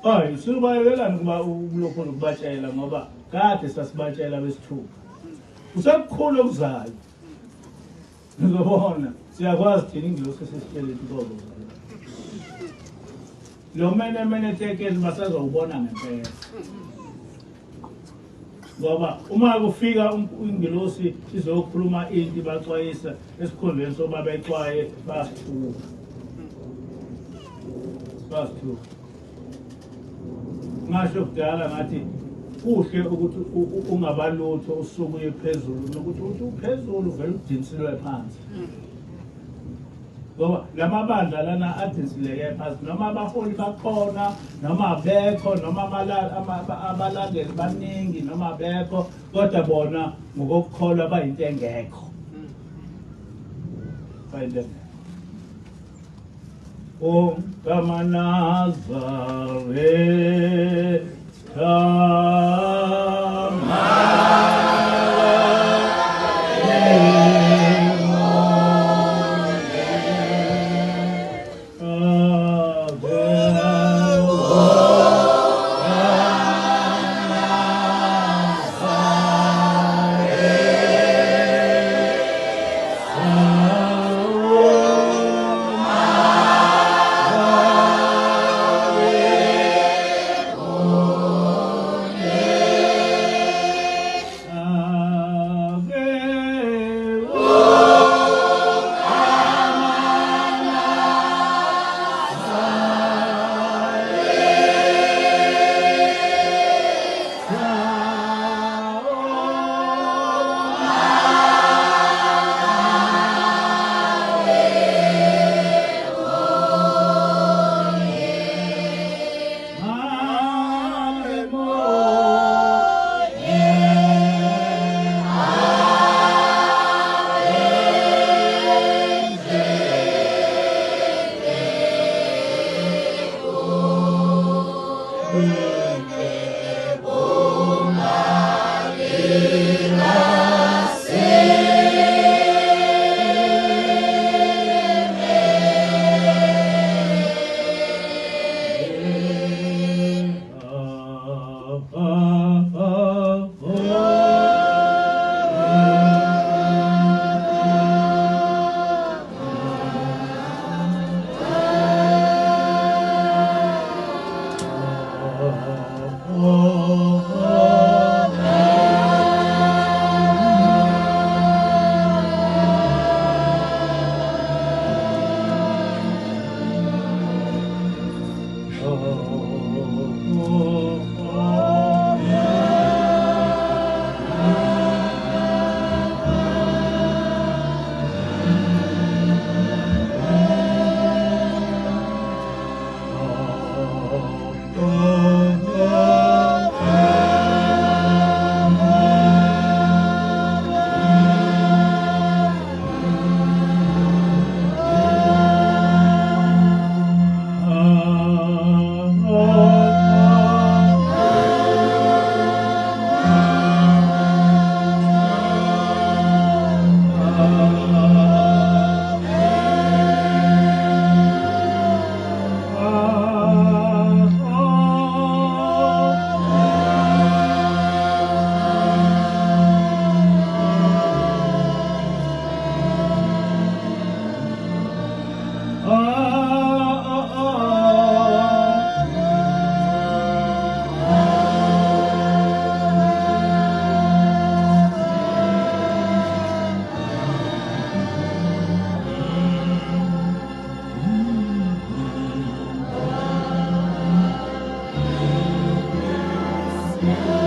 Hayi, sibayelelani kuba ulokho ukubatshela ngoba kade sasibatshela besithuka. Usekukhulu okuzayo. Ngizobona siyakwazi thina ingilosi sesitshele ukuthi lo mene tekeli basazowubona ngempela. ngoba uma kufika ingilosi izokhuluma into baxwayisa esikhondweni soba bexwaye basithuka ngasho kudala ngathi kuhle ukuthi ungabalutho usuku uye phezulu nokuthi uphezulu vele udinsilwe phansi ngoba lamabandla lana adinsileke phansi noma abaholi bakhona noma abekho noma abalandeli baningi noma abekho kodwa bona ngokukholwa bayinto engekho Nazareth, Yeah.